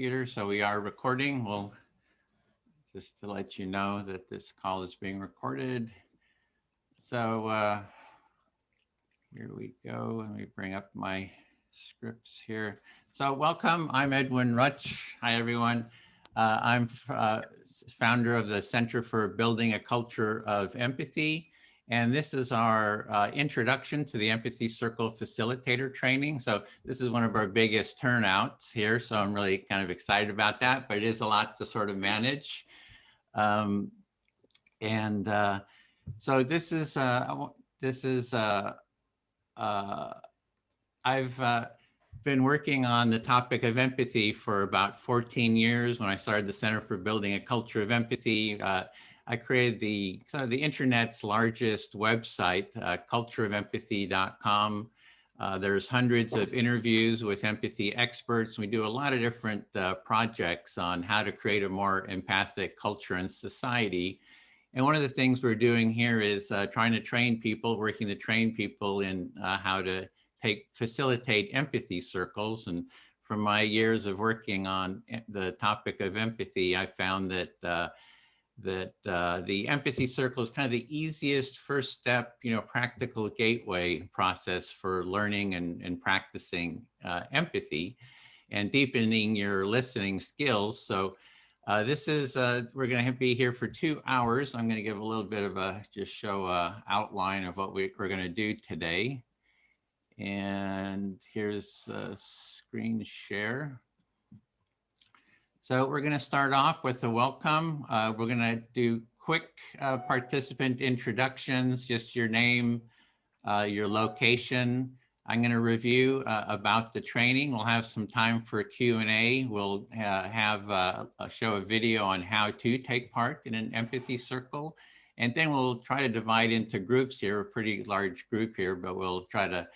computer, so we are recording. We'll just to let you know that this call is being recorded. So here we go. Let me bring up my scripts here. So welcome, I'm Edwin Rutsch. Hi, everyone. I'm founder of the Center for Building a Culture of Empathy. And this is our introduction to the Empathy Circle Facilitator Training. So this is one of our biggest turnouts here. So I'm really kind of excited about that, but it is a lot to sort of manage. So this is, I've been working on the topic of empathy for about 14 years. When I started the Center for Building a Culture of Empathy, I created the internet's largest website, cultureofempathy.com. There's hundreds of interviews with empathy experts. We do a lot of different projects on how to create a more empathic culture and society. And one of the things we're doing here is trying to train people, working to train people in how to facilitate empathy circles. And from my years of working on the topic of empathy, I found that the empathy circle is kind of the easiest first step, practical gateway process for learning and practicing empathy and deepening your listening skills. So this is, we're going to be here for 2 hours. I'm going to give a little bit of just show a outline of what we're going to do today. And here's a screen share. So we're going to start off with a welcome. We're going to do quick participant introductions, just your name, your location. I'm going to review about the training. We'll have some time for Q&A. We'll show a video on how to take part in an empathy circle. And then we'll try to divide into groups here, a pretty large group here, but we'll try to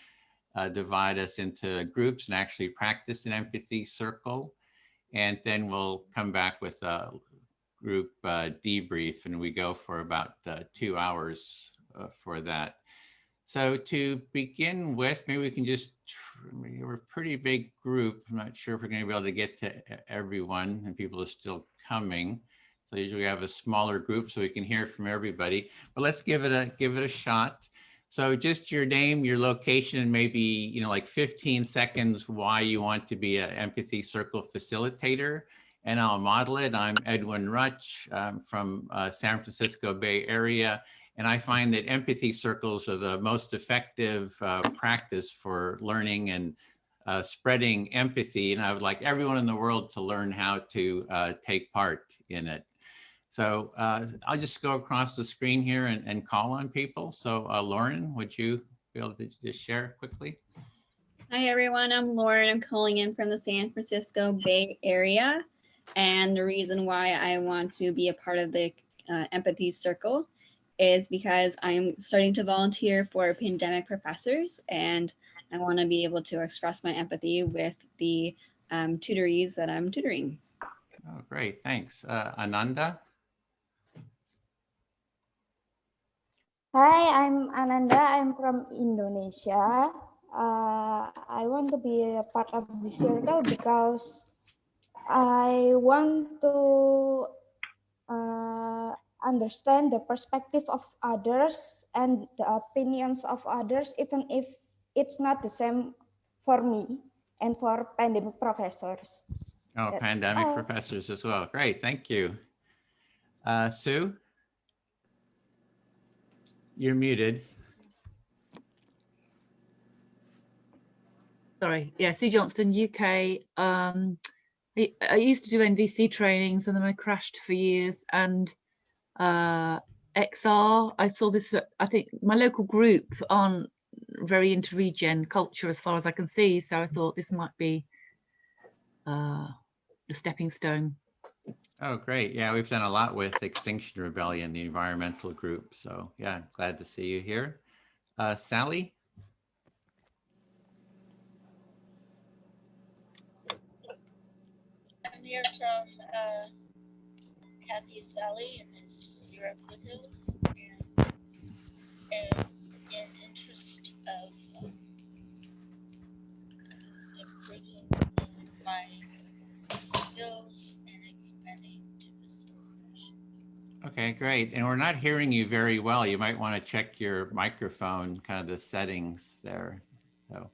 divide us into groups and actually practice an empathy circle. And then we'll come back with a group debrief, and we go for about 2 hours for that. So to begin with, maybe we can just, we're a pretty big group. I'm not sure if we're going to be able to get to everyone, and people are still coming. So usually we have a smaller group so we can hear from everybody, but let's give it a shot. So just your name, your location, and maybe, like 15 seconds why you want to be an empathy circle facilitator, and I'll model it. I'm Edwin Rutsch from San Francisco Bay Area, and I find that empathy circles are the most effective practice for learning and spreading empathy, and I would like everyone in the world to learn how to take part in it. So I'll just go across the screen here and call on people. So Lauren, would you be able to just share quickly? Hi, everyone. I'm Lauren. I'm calling in from the San Francisco Bay Area. And the reason why I want to be a part of the Empathy Circle is because I'm starting to volunteer for pandemic professors, and I want to be able to express my empathy with the tutorees that I'm tutoring. Oh, great. Thanks. Ananda? Hi, I'm Ananda. I'm from Indonesia. I want to be a part of the circle because I want to understand the perspective of others and the opinions of others, even if it's not the same for me and for pandemic professors. Oh, That's pandemic all. professors as well. Great. Thank you. Sue? You're muted. Sorry, yeah, Sue Johnston, UK. I used to do NVC trainings, and then I crashed for years. And XR, I saw this, I think my local group aren't very into regen culture as far as I can see. So I thought this might be a stepping stone. Oh, great. Yeah, we've done a lot with Extinction Rebellion, the environmental group. So yeah, glad to see you here. Sally? I'm here from Kathy's Valley in the Sierra foothills, and in interest of improving my skills and expanding to facilitation. Okay, great. And we're not hearing you very well. You might want to check your microphone, kind of the settings there. So,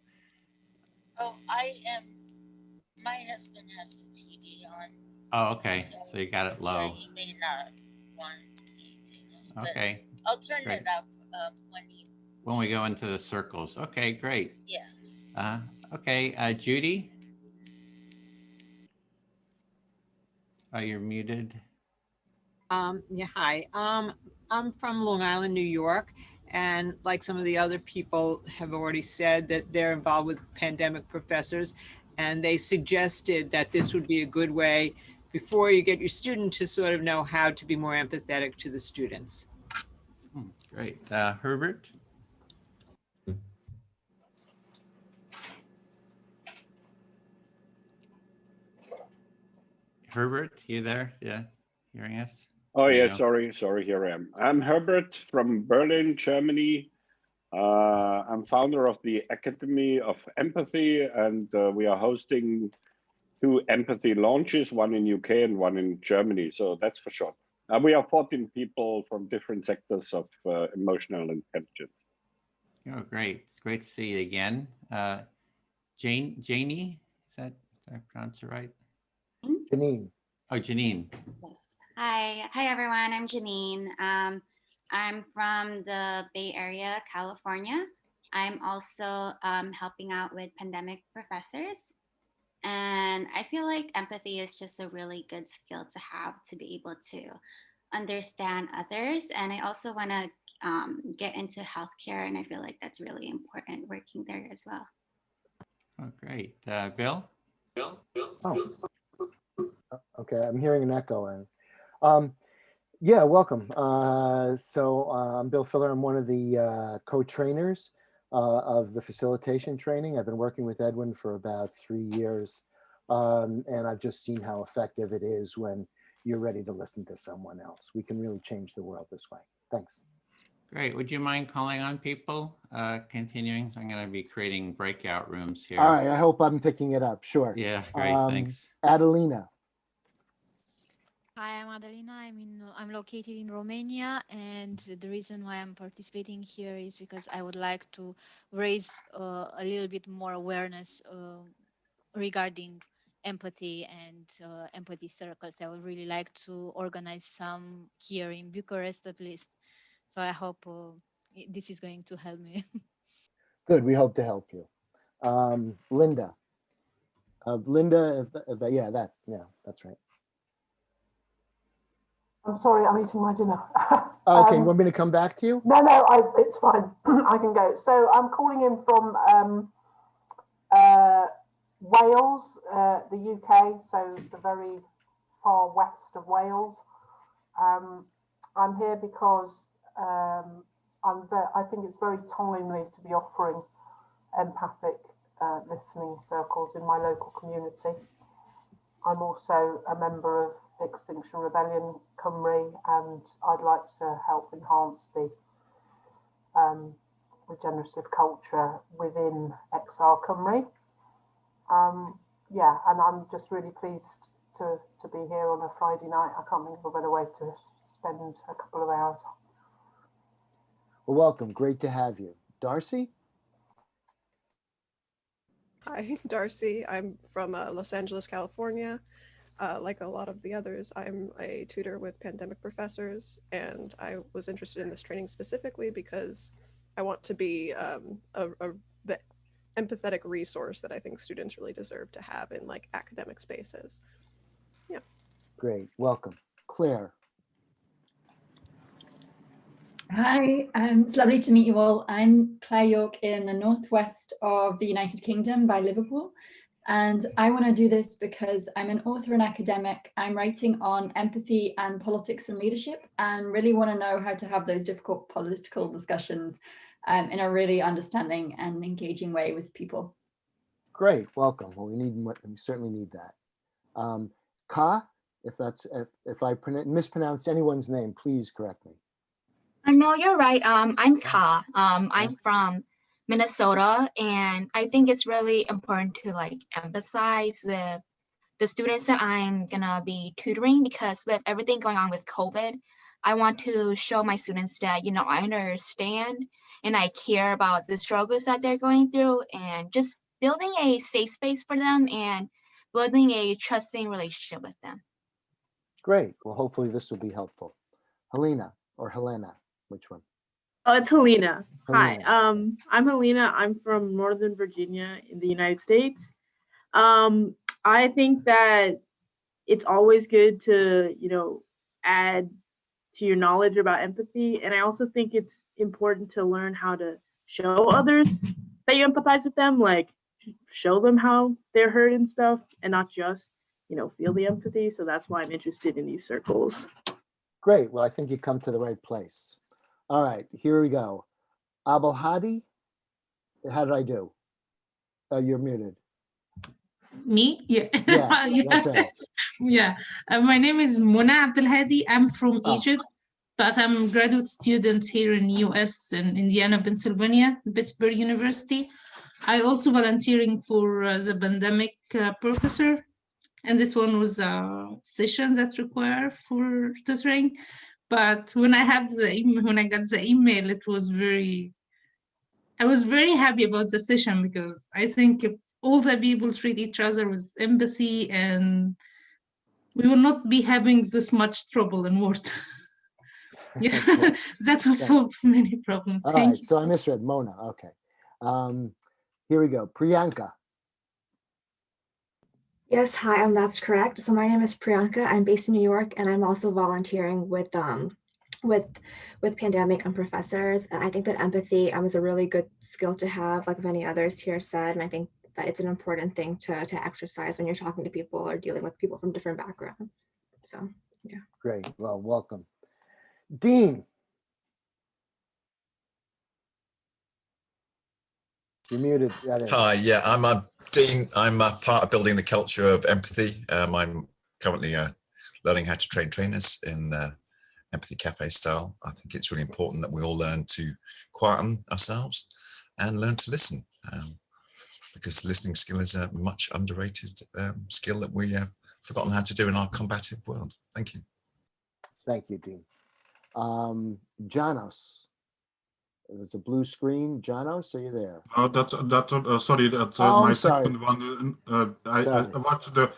Oh, my husband has the TV on. oh, okay. So you got it Yeah, low. he may not want anything else, but Okay. I'll turn Great. it up When we go into the circles. Okay, great. Yeah. Okay, Judy. Oh, you're muted. Yeah, hi. I'm from Long Island, New York, and like some of the other people have already said that they're involved with pandemic professors, and they suggested that this would be a good way before you get your student to sort of know how to be more empathetic to the students. Great. Herbert? Herbert, you there? Yeah, hearing us? Oh There you yeah, go. sorry, here I am. I'm Herbert from Berlin, Germany. I'm founder of the Academy of Empathy, and we are hosting 2 empathy launches, one in UK and one in Germany. So that's for sure. We are 14 people from different sectors of emotional intelligence. Oh, great. It's great to see you again. Janie, did I pronounce it right? Janine. Oh, Janine. Yes. Hi everyone. I'm Janine. I'm from the Bay Area, California. I'm also helping out with pandemic professors. And I feel like empathy is just a really good skill to have to be able to understand others. And I also want to get into healthcare, and I feel like that's really important working there as well. Oh, great. Bill? Oh, okay. I'm hearing an echo. And yeah, welcome. I'm Bill Filler. I'm one of the co-trainers of the facilitation training. I've been working with Edwin for about 3 years. And I've just seen how effective it is when you're ready to listen to someone else. We can really change the world this way. Thanks. Great. Would you mind calling on people? Continuing, I'm going to be creating breakout rooms here. All right. I hope I'm picking it up. Sure. Yeah, great. Thanks. Adelina. Hi, I'm Adelina. I'm located in Romania, and the reason why I'm participating here is because I would like to raise a little bit more awareness regarding empathy and empathy circles. I would really like to organize some here in Bucharest, at least. So I hope this is going to help me. Good. We hope to help you. Linda. Linda, yeah, that's right. I'm sorry, I'm eating my dinner. Okay, you want me to come back to you? No, it's fine. I can go. So I'm calling in from Wales, the UK, so the very far west of Wales. I'm here because I think it's very timely to be offering empathic listening circles in my local community. I'm also a member of Extinction Rebellion Cymru, and I'd like to help enhance the regenerative culture within XR Cymru. Yeah, and I'm just really pleased to be here on a Friday night. I can't think of a better way to spend a couple of hours. Well, welcome. Great to have you. Darcy? Hi, Darcy. I'm from Los Angeles, California. Like a lot of the others, I'm a tutor with pandemic professors, and I was interested in this training specifically because I want to be the empathetic resource that I think students really deserve to have in like academic spaces. Yeah. Great. Welcome. Claire. Hi, it's lovely to meet you all. I'm Claire Yorke in the northwest of the United Kingdom by Liverpool. And I want to do this because I'm an author and academic. I'm writing on empathy and politics and leadership, and really want to know how to have those difficult political discussions in a really understanding and engaging way with people. Great. Welcome. Well, we certainly need that. Ka, if I mispronounced anyone's name, please correct me. No, you're right. I'm Ka. I'm from Minnesota, and I think it's really important to like empathize with the students that I'm gonna be tutoring, because with everything going on with COVID, I want to show my students that, you know, I understand and I care about the struggles that they're going through, and just building a safe space for them and building a trusting relationship with them. Great. Well, hopefully this will be helpful. Helena or Helena, which one? Oh, it's Helena. Hi, Helena. I'm Helena. I'm from Northern Virginia in the United States. I think that it's always good to, you know, add to your knowledge about empathy. And I also think it's important to learn how to show others that you empathize with them, like show them how they're hurt and stuff, and not just, you know, feel the empathy. So that's why I'm interested in these circles. Great. Well, I think you come to the right place. All right, here we go. Abelhadi, how did I do? You're muted. Me? Yeah. Yeah, that's right. Yes. Yeah. My name is Mona Abdelhadi. I'm from Egypt, but I'm a graduate student here in US in Indiana, Pennsylvania, Pittsburgh University. I also volunteering for the pandemic professor, and this one was a session that require for tutoring. But when I got the email, I was very happy about the session, because I think if all the people treat each other with empathy, and we will not be having this much trouble in world. Yeah, Okay. that will solve many problems. All Thank right, you. so I misread Mona. Okay. Here we go. Priyanka. Yes, hi, that's correct. So my name is Priyanka. I'm based in New York, and I'm also volunteering with pandemic and professors. And I think that empathy is a really good skill to have, like many others here said. And I think that it's an important thing to exercise when you're talking to people or dealing with people from different backgrounds. So yeah. Great. Well, welcome. Dean. You're muted. Hi, yeah, I'm a Dean. I'm a part of building the culture of empathy. I'm currently learning how to train trainers in Empathy Cafe style. I think it's really important that we all learn to quieten ourselves and learn to listen, because listening skill is a much underrated skill that we have forgotten how to do in our combative world. Thank you. Thank you, Dean. Janos. There's a blue screen. Janos, are you there? Oh, sorry, that's Oh, my I'm sorry. second one. I watched the.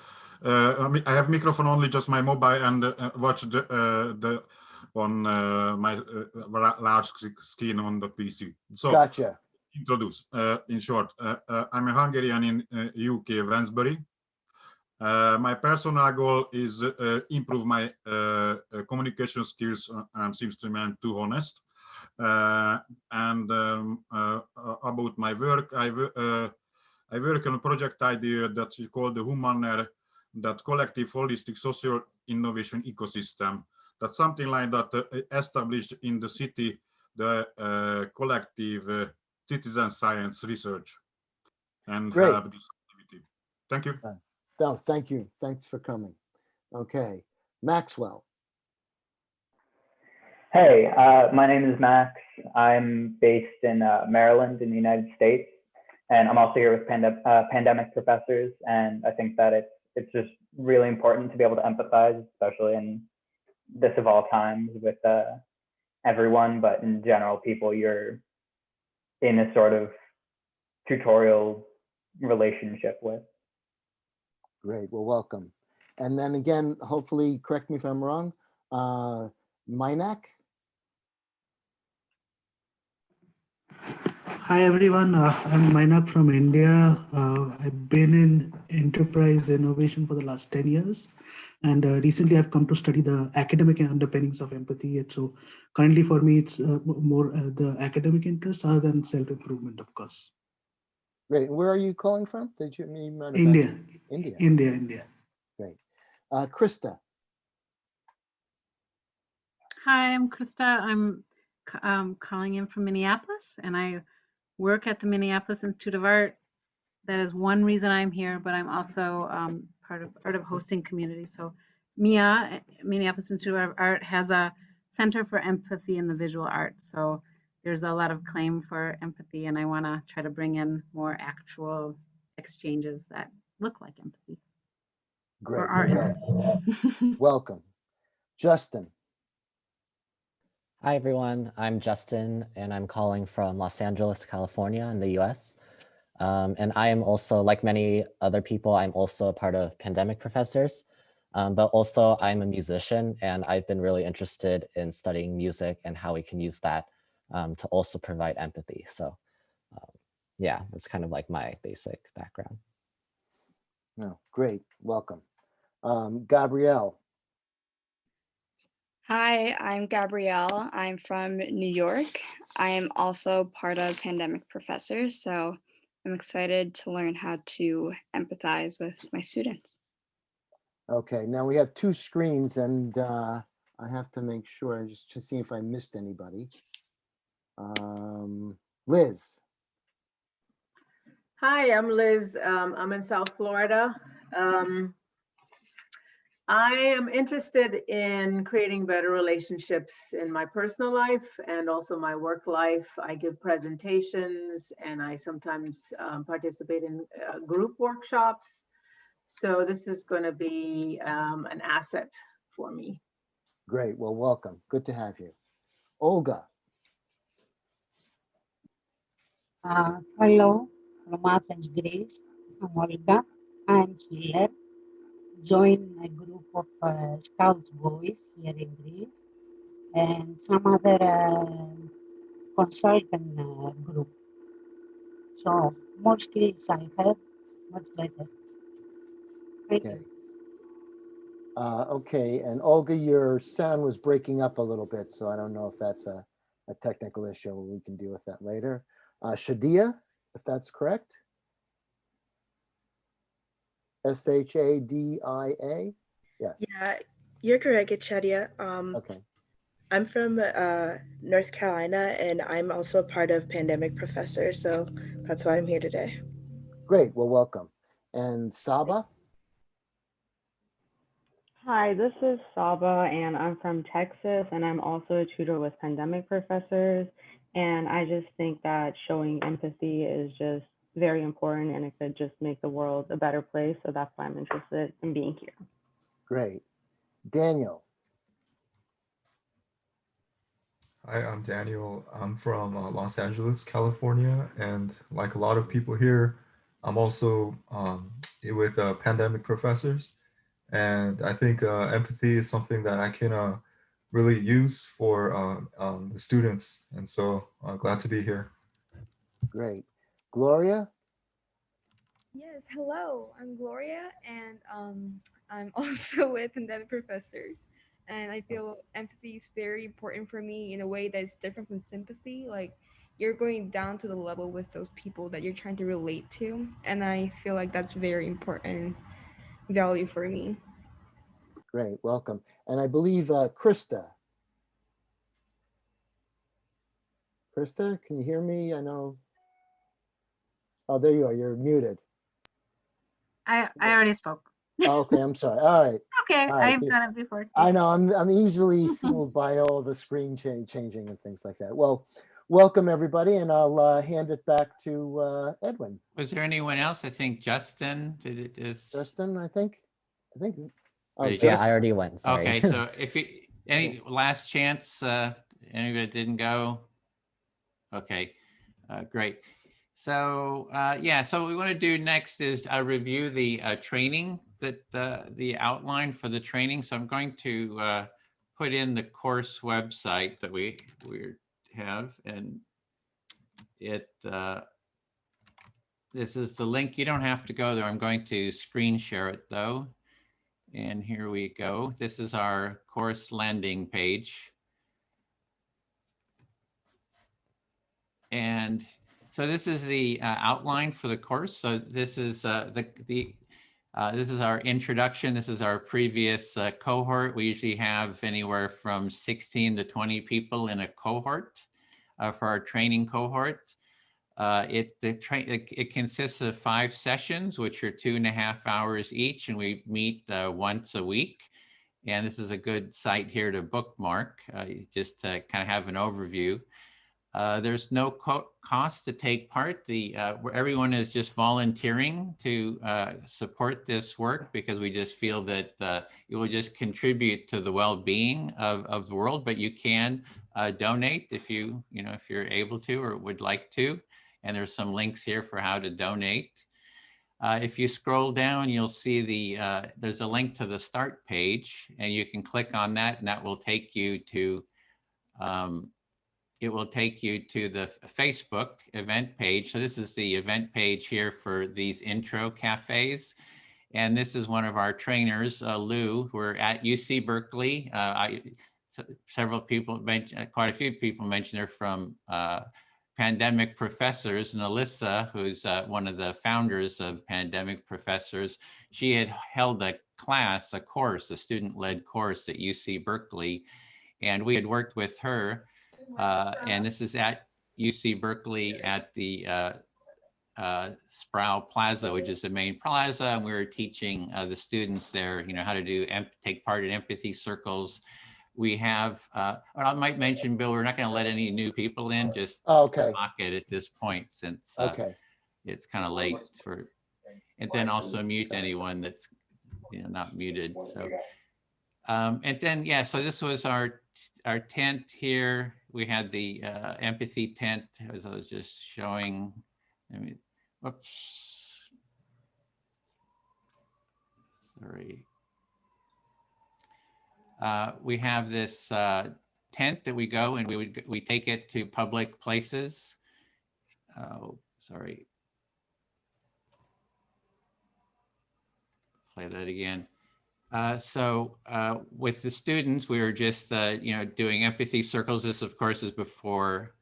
I have microphone only, just my mobile, and watched the on my large screen on the PC. So gotcha. Introduce. In short, I'm a Hungarian in UK, Wensbury. My personal goal is improve my communication skills. Seems to me I'm too honest. And about my work, I work on a project idea that we call the Humaner, that collective holistic social innovation ecosystem. That's something like that established in the city, the collective citizen science research, and Great. have this activity. Thank you. No, thank you. Thanks for coming. Okay, Maxwell. Hey, my name is Max. I'm based in Maryland in the United States, and I'm also here with pandemic professors. And I think that it's just really important to be able to empathize, especially in this of all times with everyone, but in general, people you're in a sort of tutorial relationship with. Great. Well, welcome. And then again, hopefully, correct me if I'm wrong, Minak. Hi everyone, I'm Mainak from India. I've been in enterprise innovation for the last 10 years. And recently I've come to study the academic underpinnings of empathy. And so currently for me, it's more the academic interest other than self-improvement, of course. Great. Where are you calling from? Did you mean India. India. India. Great. Krista. Hi, I'm Krista. I'm calling in from Minneapolis, and I work at the Minneapolis Institute of Art. That is one reason I'm here, but I'm also part of hosting community. So MIA, Minneapolis Institute of Art, has a Center for Empathy in the Visual Arts. So there's a lot of claim for empathy, and I want to try to bring in more actual exchanges that look like empathy. Great. our end. Welcome. Justin. Hi, everyone. I'm Justin, and I'm calling from Los Angeles, California in the US. And I am also, like many other people, I'm also a part of Pandemic Professors, but also I'm a musician, and I've been really interested in studying music and how we can use that to also provide empathy. So yeah, that's kind of like my basic background. No, great. Welcome. Gabrielle. Hi, I'm Gabrielle. I'm from New York. I am also part of Pandemic Professors, so I'm excited to learn how to empathize with my students. Okay, now we have two screens, and I have to make sure just to see if I missed anybody. Liz. Hi, I'm Liz. I'm in South Florida. I am interested in creating better relationships in my personal life and also my work life. I give presentations and I sometimes participate in group workshops. So this is going to be an asset for me. Great. Well, welcome. Good to have you. Olga. Hello, from Athens, Greece. I'm Olga. I'm healer. Joined a group of Scouts boys here in Greece and some other consultant group. So more skills I have, much better. Thank you. Okay, and Olga, your sound was breaking up a little bit, so I don't know if that's a technical issue. We can deal with that later. Shadia, if that's correct. Shadia? Yes. Yeah, you're correct. It's Shadia. Okay. I'm from North Carolina, and I'm also a part of Pandemic Professors, so that's why I'm here today. Great. Well, welcome. And Saba? Hi, this is Saba, and I'm from Texas, and I'm also a tutor with Pandemic Professors. And I just think that showing empathy is just very important, and it could just make the world a better place. So that's why I'm interested in being here. Great. Daniel. Hi, I'm Daniel. I'm from Los Angeles, California, and like a lot of people here, I'm also with Pandemic Professors. And I think empathy is something that I can really use for the students. And so glad to be here. Great. Gloria? Yes, hello, I'm Gloria, and I'm also with Pandemic Professors. And I feel empathy is very important for me in a way that's different from sympathy. Like, you're going down to the level with those people that you're trying to relate to. And I feel like that's very important value for me. Great, welcome. And I believe Krista. Krista, can you hear me? I know. Oh, there you are. You're muted. I already spoke. Oh, okay, I'm sorry. All right. Okay, All right. I've done it before. I know. I'm easily fooled by all the screen changing and things like that. Well, welcome everybody, and I'll hand it back to Edwin. Was there anyone else? I think Justin did it. Justin, I think. Oh, Yeah, I already went. Sorry. Okay, so if you, any last chance, anybody that didn't go? Okay, great. So yeah, so what we want to do next is review the training that the outline for the training. So I'm going to put in the course website that we have, and it this is the link. You don't have to go there. I'm going to screen share it though. And here we go. This is our course landing page. And so this is the outline for the course. So this is this is our introduction. This is our previous cohort. We usually have anywhere from 16 to 20 people in a cohort for our training cohort. It consists of 5 sessions, which are 2.5 hours each, and we meet once a week. And this is a good site here to bookmark, just to kind of have an overview. There's no cost to take part. Everyone is just volunteering to support this work because we just feel that it will just contribute to the well-being of the world. But you can donate if if you're able to or would like to. And there's some links here for how to donate. If you scroll down, you'll see there's a link to the start page, and you can click on that, and that will take you to the Facebook event page. So this is the event page here for these intro cafes. And this is one of our trainers, Lou, who are at UC Berkeley. Several people mentioned, quite a few people mentioned they're from Pandemic Professors, and Alyssa, who's one of the founders of Pandemic Professors, she had held a course, a student-led course at UC Berkeley, and we had worked with her. And this is at UC Berkeley at the Sproul Plaza, which is the main plaza. And we were teaching the students there, how to take part in empathy circles. We have, I might mention, Bill, we're not going to let any new people in, just lock it at this point since it's kind of late and then also mute anyone that's not muted. So, and then, yeah, so this was our tent here. We had the empathy tent, as I was just showing. Whoops. Sorry. We have this tent that we go and we take it to public places. Oh, sorry. Play that again. So with the students, we were just doing empathy circles. This, of course, is before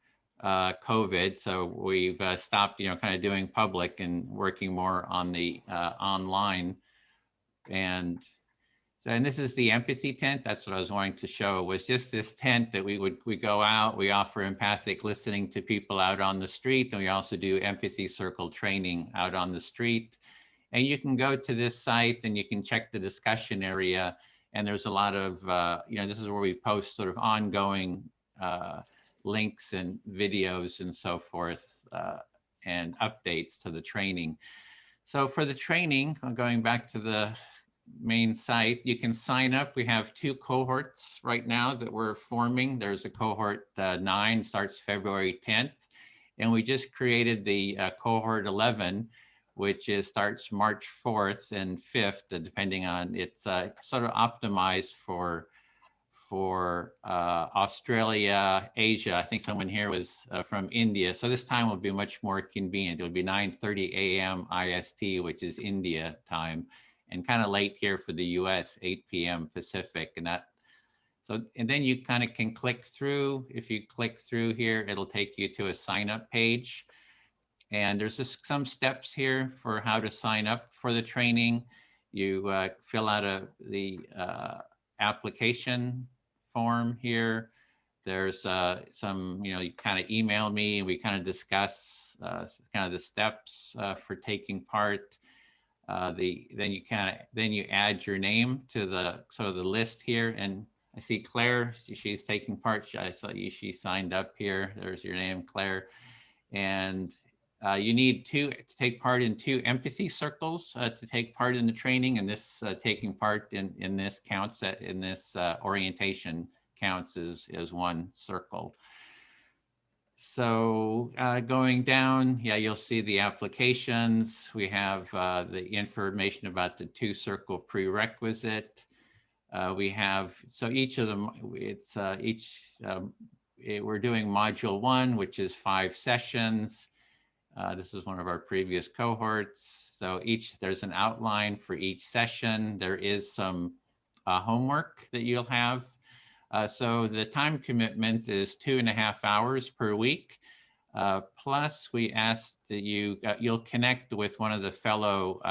COVID. So we've stopped kind of doing public and working more on the online. And this is the empathy tent. That's what I was wanting to show, was just this tent that we go out, we offer empathic listening to people out on the street, and we also do empathy circle training out on the street. And you can go to this site and you can check the discussion area, and there's a lot of, this is where we post sort of ongoing links and videos and so forth, and updates to the training. So for the training, going back to the main site, you can sign up. We have 2 cohorts right now that we're forming. There's a cohort 9, starts February 10th, and we just created the cohort 11, which starts March 4th and 5th, depending on, it's sort of optimized for Australia, Asia. I think someone here was from India. So this time will be much more convenient. It'll be 9:30 a.m. IST, which is India time, and kind of late here for the US, 8 p.m. Pacific. And then you kind of can click through. If you click through here, it'll take you to a sign up page. And there's just some steps here for how to sign up for the training. You fill out the application form here. There's some, you kind of email me and we kind of discuss kind of the steps for taking part. Then you add your name to the list here. And I see Claire, she's taking part. I saw she signed up here. There's your name, Claire. And you need to take part in 2 empathy circles to take part in the training, and this taking part in this counts in this orientation counts as 1 circle. So going down, yeah, you'll see the applications. We have the information about the 2 circle prerequisite. We have, so each of them, it's we're doing module 1, which is 5 sessions. This is one of our previous cohorts. So there's an outline for each session. There is some homework that you'll have. So the time commitment is 2.5 hours per week. Plus we ask that you'll connect with one of the fellow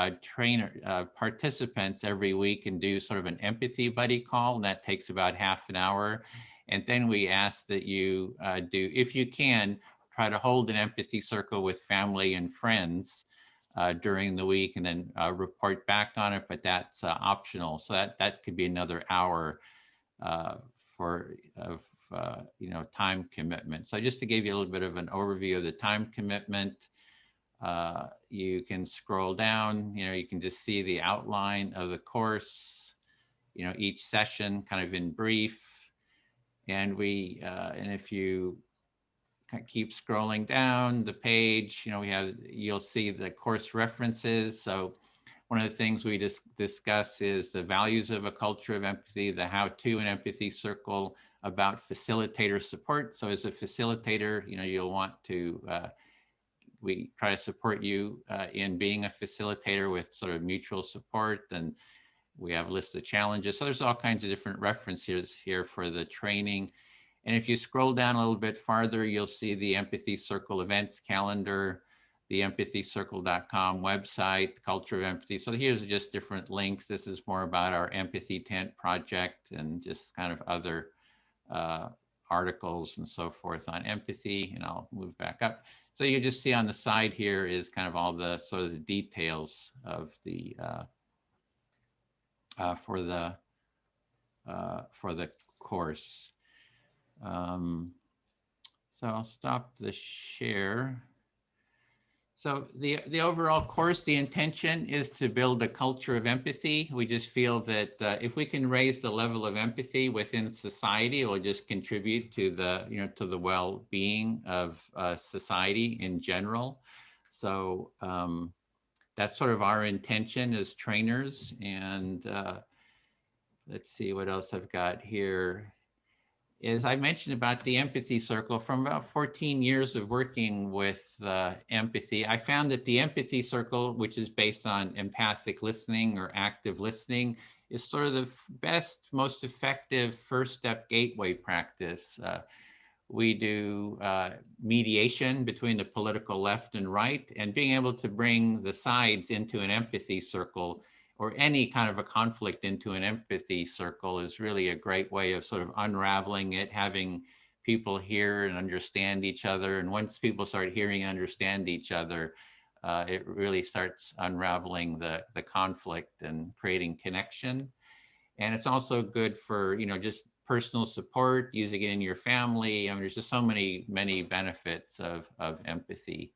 participants every week and do sort of an empathy buddy call, and that takes about half an hour. And then we ask that you if you can, try to hold an empathy circle with family and friends during the week, and then report back on it, but that's optional. So that could be another hour time commitment. So just to give you a little bit of an overview of the time commitment, you can scroll down, you can just see the outline of the course, each session kind of in brief. And if you keep scrolling down the page, you'll see the course references. So one of the things we discuss is the values of a culture of empathy, the how-to in Empathy Circle, about facilitator support. So as a facilitator, you'll want to, we try to support you in being a facilitator with sort of mutual support. And we have a list of challenges. So there's all kinds of different references here for the training. And if you scroll down a little bit farther, you'll see the Empathy Circle events calendar, the empathycircle.com website, Culture of Empathy. So here's just different links. This is more about our Empathy Tent project and just kind of other articles and so forth on empathy. And I'll move back up. So you just see on the side here is kind of all the sort of the details of the for the course. So I'll stop the share. So the overall course, the intention is to build a culture of empathy. We just feel that if we can raise the level of empathy within society, it will just contribute to the to the well-being of society in general. So that's sort of our intention as trainers. And let's see what else I've got here. As I mentioned about the Empathy Circle, from about 14 years of working with empathy, I found that the Empathy Circle, which is based on empathic listening or active listening, is sort of the best, most effective first step gateway practice. We do mediation between the political left and right, and being able to bring the sides into an empathy circle or any kind of a conflict into an empathy circle is really a great way of sort of unraveling it, having people hear and understand each other. And once people start hearing and understand each other, it really starts unraveling the conflict and creating connection. And it's also good for, just personal support, using it in your family. I mean, there's just so many benefits of empathy.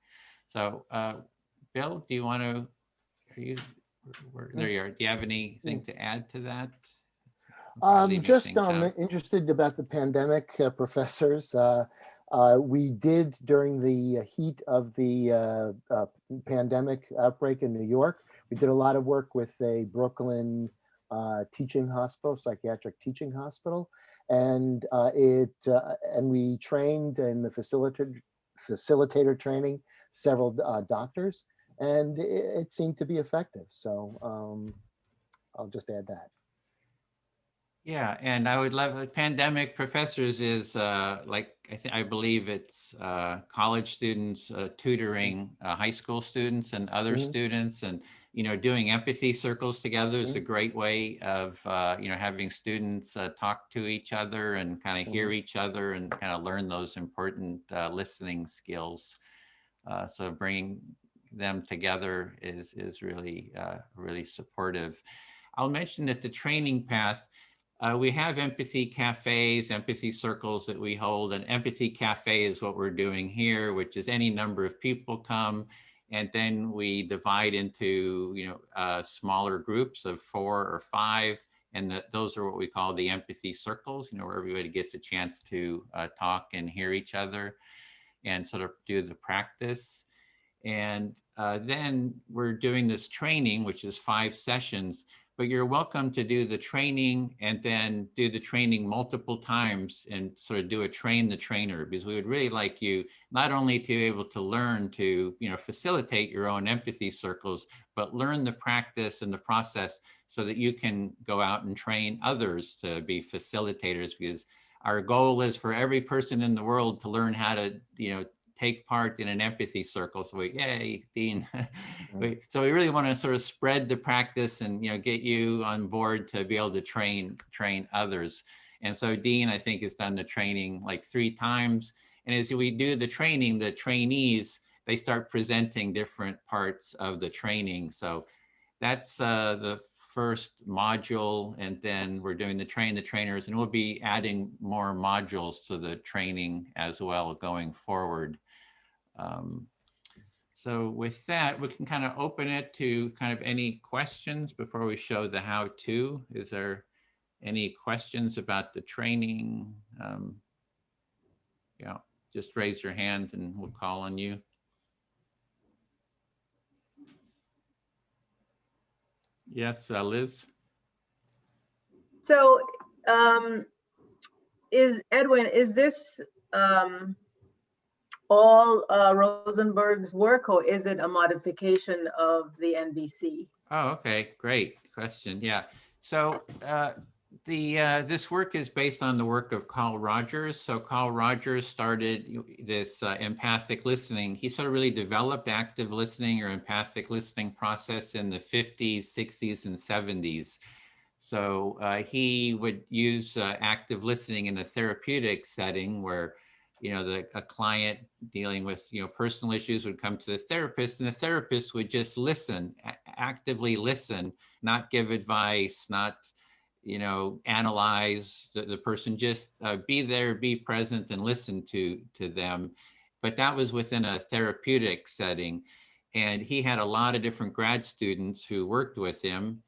So Bill, do you want to, there you are. Do you have anything to add to that? Just interested about the pandemic professors. We did, during the heat of the pandemic outbreak in New York, we did a lot of work with a Brooklyn teaching hospital, psychiatric teaching hospital. And we trained in the facilitator training several doctors. And it seemed to be effective. So I'll just add that. Yeah, and I would love pandemic professors is I believe it's college students tutoring high school students and other students, and doing empathy circles together is a great way of having students talk to each other and kind of hear each other and kind of learn those important listening skills. So bringing them together is really really supportive. I'll mention that the training path, we have empathy cafes, empathy circles that we hold, and empathy cafe is what we're doing here, which is any number of people come, and then we divide into smaller groups of 4 or 5, and those are what we call the empathy circles, where everybody gets a chance to talk and hear each other and sort of do the practice. And then we're doing this training, which is 5 sessions, but you're welcome to do the training and then do the training multiple times and sort of do a train the trainer, because we would really like you not only to be able to learn to, facilitate your own empathy circles, but learn the practice and the process so that you can go out and train others to be facilitators, because our goal is for every person in the world to learn how to, take part in an empathy circle. So yay, Dean. So we really want to sort of spread the practice and get you on board to be able to train others. And so Dean, I think, has done the training like 3 times. And as we do the training, the trainees, they start presenting different parts of the training. So that's the first module, and then we're doing the train the trainers, and we'll be adding more modules to the training as well going forward. So with that, we can kind of open it to kind of any questions before we show the how-to. Is there any questions about the training? Yeah, just raise your hand and we'll call on you. Yes, Liz. So is this all Rosenberg's work, or is it a modification of the NVC? Oh, okay, great question. Yeah, so this work is based on the work of Carl Rogers. So Carl Rogers started this empathic listening. He sort of really developed active listening or empathic listening process in the 50s, 60s, and 70s. So he would use active listening in a therapeutic setting where, a client dealing with, personal issues would come to the therapist, and the therapist would just listen, actively listen, not give advice, not, analyze the person, just be there, be present, and listen to them. But that was within a therapeutic setting. And he had a lot of different grad students who worked with him.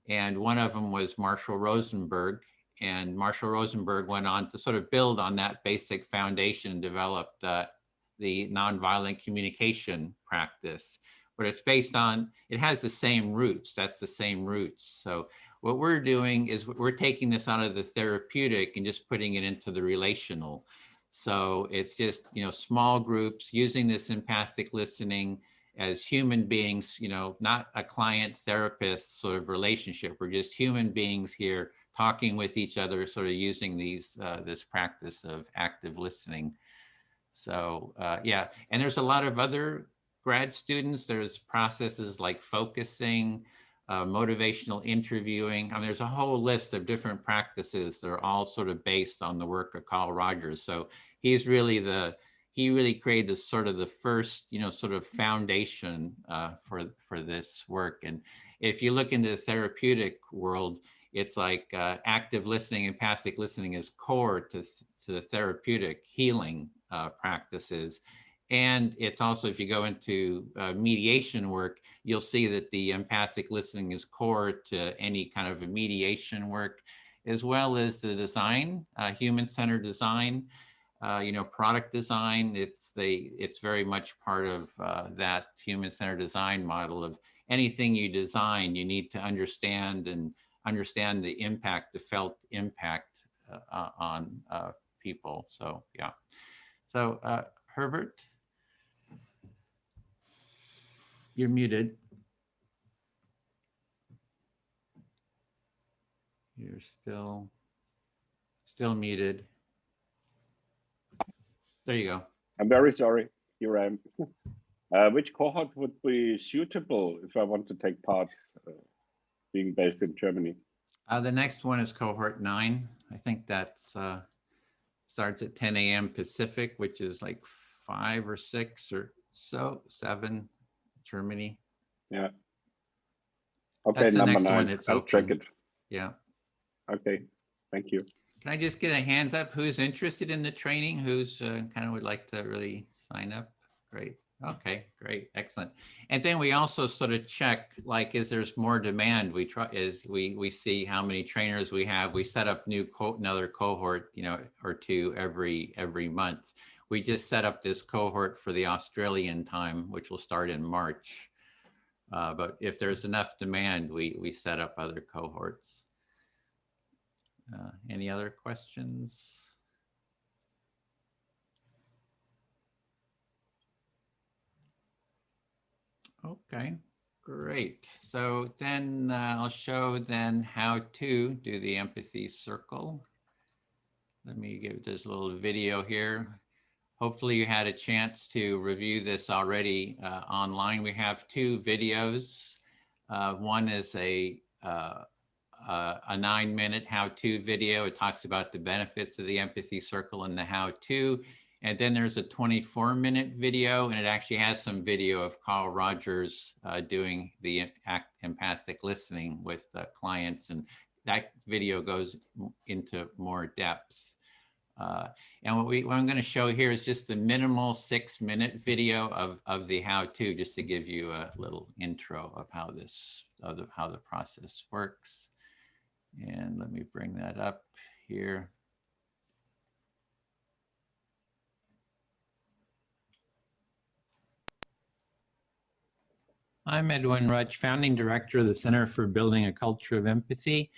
And one of them was Marshall Rosenberg. And Marshall Rosenberg went on to sort of build on that basic foundation and developed the nonviolent communication practice. But it's based on, it has the same roots. That's the same roots. So what we're doing is we're taking this out of the therapeutic and just putting it into the relational. So it's just, small groups using this empathic listening as human beings, not a client therapist sort of relationship. We're just human beings here talking with each other, sort of using this practice of active listening. So yeah, and there's a lot of other grad students. There's processes like focusing, motivational interviewing. I mean, there's a whole list of different practices that are all sort of based on the work of Carl Rogers. So he's really he really created this sort of the first, sort of foundation for this work. And if you look into the therapeutic world, it's like active listening, empathic listening is core to the therapeutic healing practices. And it's also, if you go into mediation work, you'll see that the empathic listening is core to any kind of a mediation work, as well as the design, human-centered design. Product design, it's very much part of that human-centered design model of anything you design, you need to understand the impact, the felt impact on people. So yeah. So Herbert, you're muted. You're still muted. There you go. I'm very sorry. Here I am. Which cohort would be suitable if I want to take part, being based in Germany? The next one is cohort 9. I think that's starts at 10 a.m. Pacific, which is like 5 or 6 or so, 7 Germany. Yeah. Okay, that's the number next 9. one that's I'll open. check it. Yeah. Okay, thank you. Can I just get a hands up? Who's interested in the training? Who's kind of would like to really sign up? Great. Okay, great, excellent. And then we also sort of check, like, is there's more demand? We try is we see how many trainers we have. We set up another cohort, or 2 every month. We just set up this cohort for the Australian time, which will start in March. But if there's enough demand, we set up other cohorts. Any other questions? Okay, great. So then I'll show then how to do the empathy circle. Let me give this little video here. Hopefully you had a chance to review this already online. We have 2 videos. One is a 9-minute how-to video. It talks about the benefits of the empathy circle and the how-to. And then there's a 24-minute video, and it actually has some video of Carl Rogers doing the empathic listening with clients. And that video goes into more depth. And what I'm going to show here is just the minimal 6-minute video of the how-to, just to give you a little intro of how how the process works. And let me bring that up here. I'm Edwin Rutch, founding director of the Center for Building a Culture of Empathy.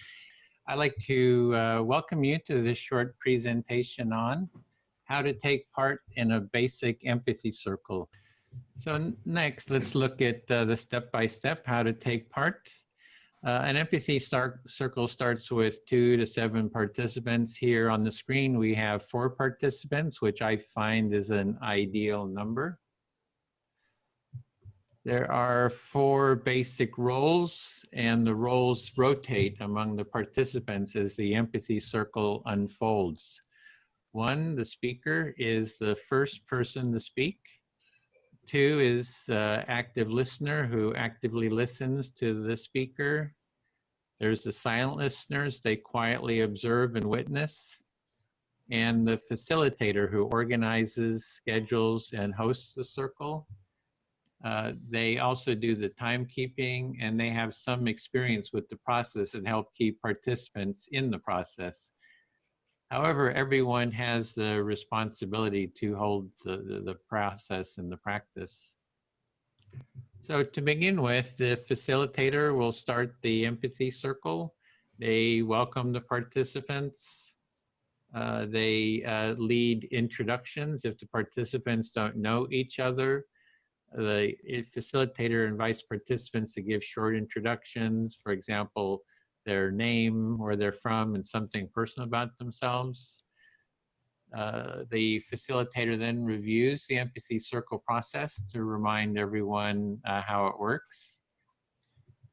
I'd like to welcome you to this short presentation on how to take part in a basic empathy circle. So next, let's look at the step-by-step how to take part. An empathy circle starts with 2 to 7 participants. Here on the screen, we have 4 participants, which I find is an ideal number. There are 4 basic roles, and the roles rotate among the participants as the empathy circle unfolds. 1, the speaker, is the first person to speak. 2 is active listener who actively listens to the speaker. There's the silent listeners, they quietly observe and witness. And the facilitator who organizes, schedules, and hosts the circle. They also do the timekeeping, and they have some experience with the process and help keep participants in the process. However, everyone has the responsibility to hold the process and the practice. So to begin with, the facilitator will start the empathy circle. They welcome the participants. They lead introductions if the participants don't know each other. The facilitator invites participants to give short introductions, for example, their name, where they're from, and something personal about themselves. The facilitator then reviews the empathy circle process to remind everyone how it works.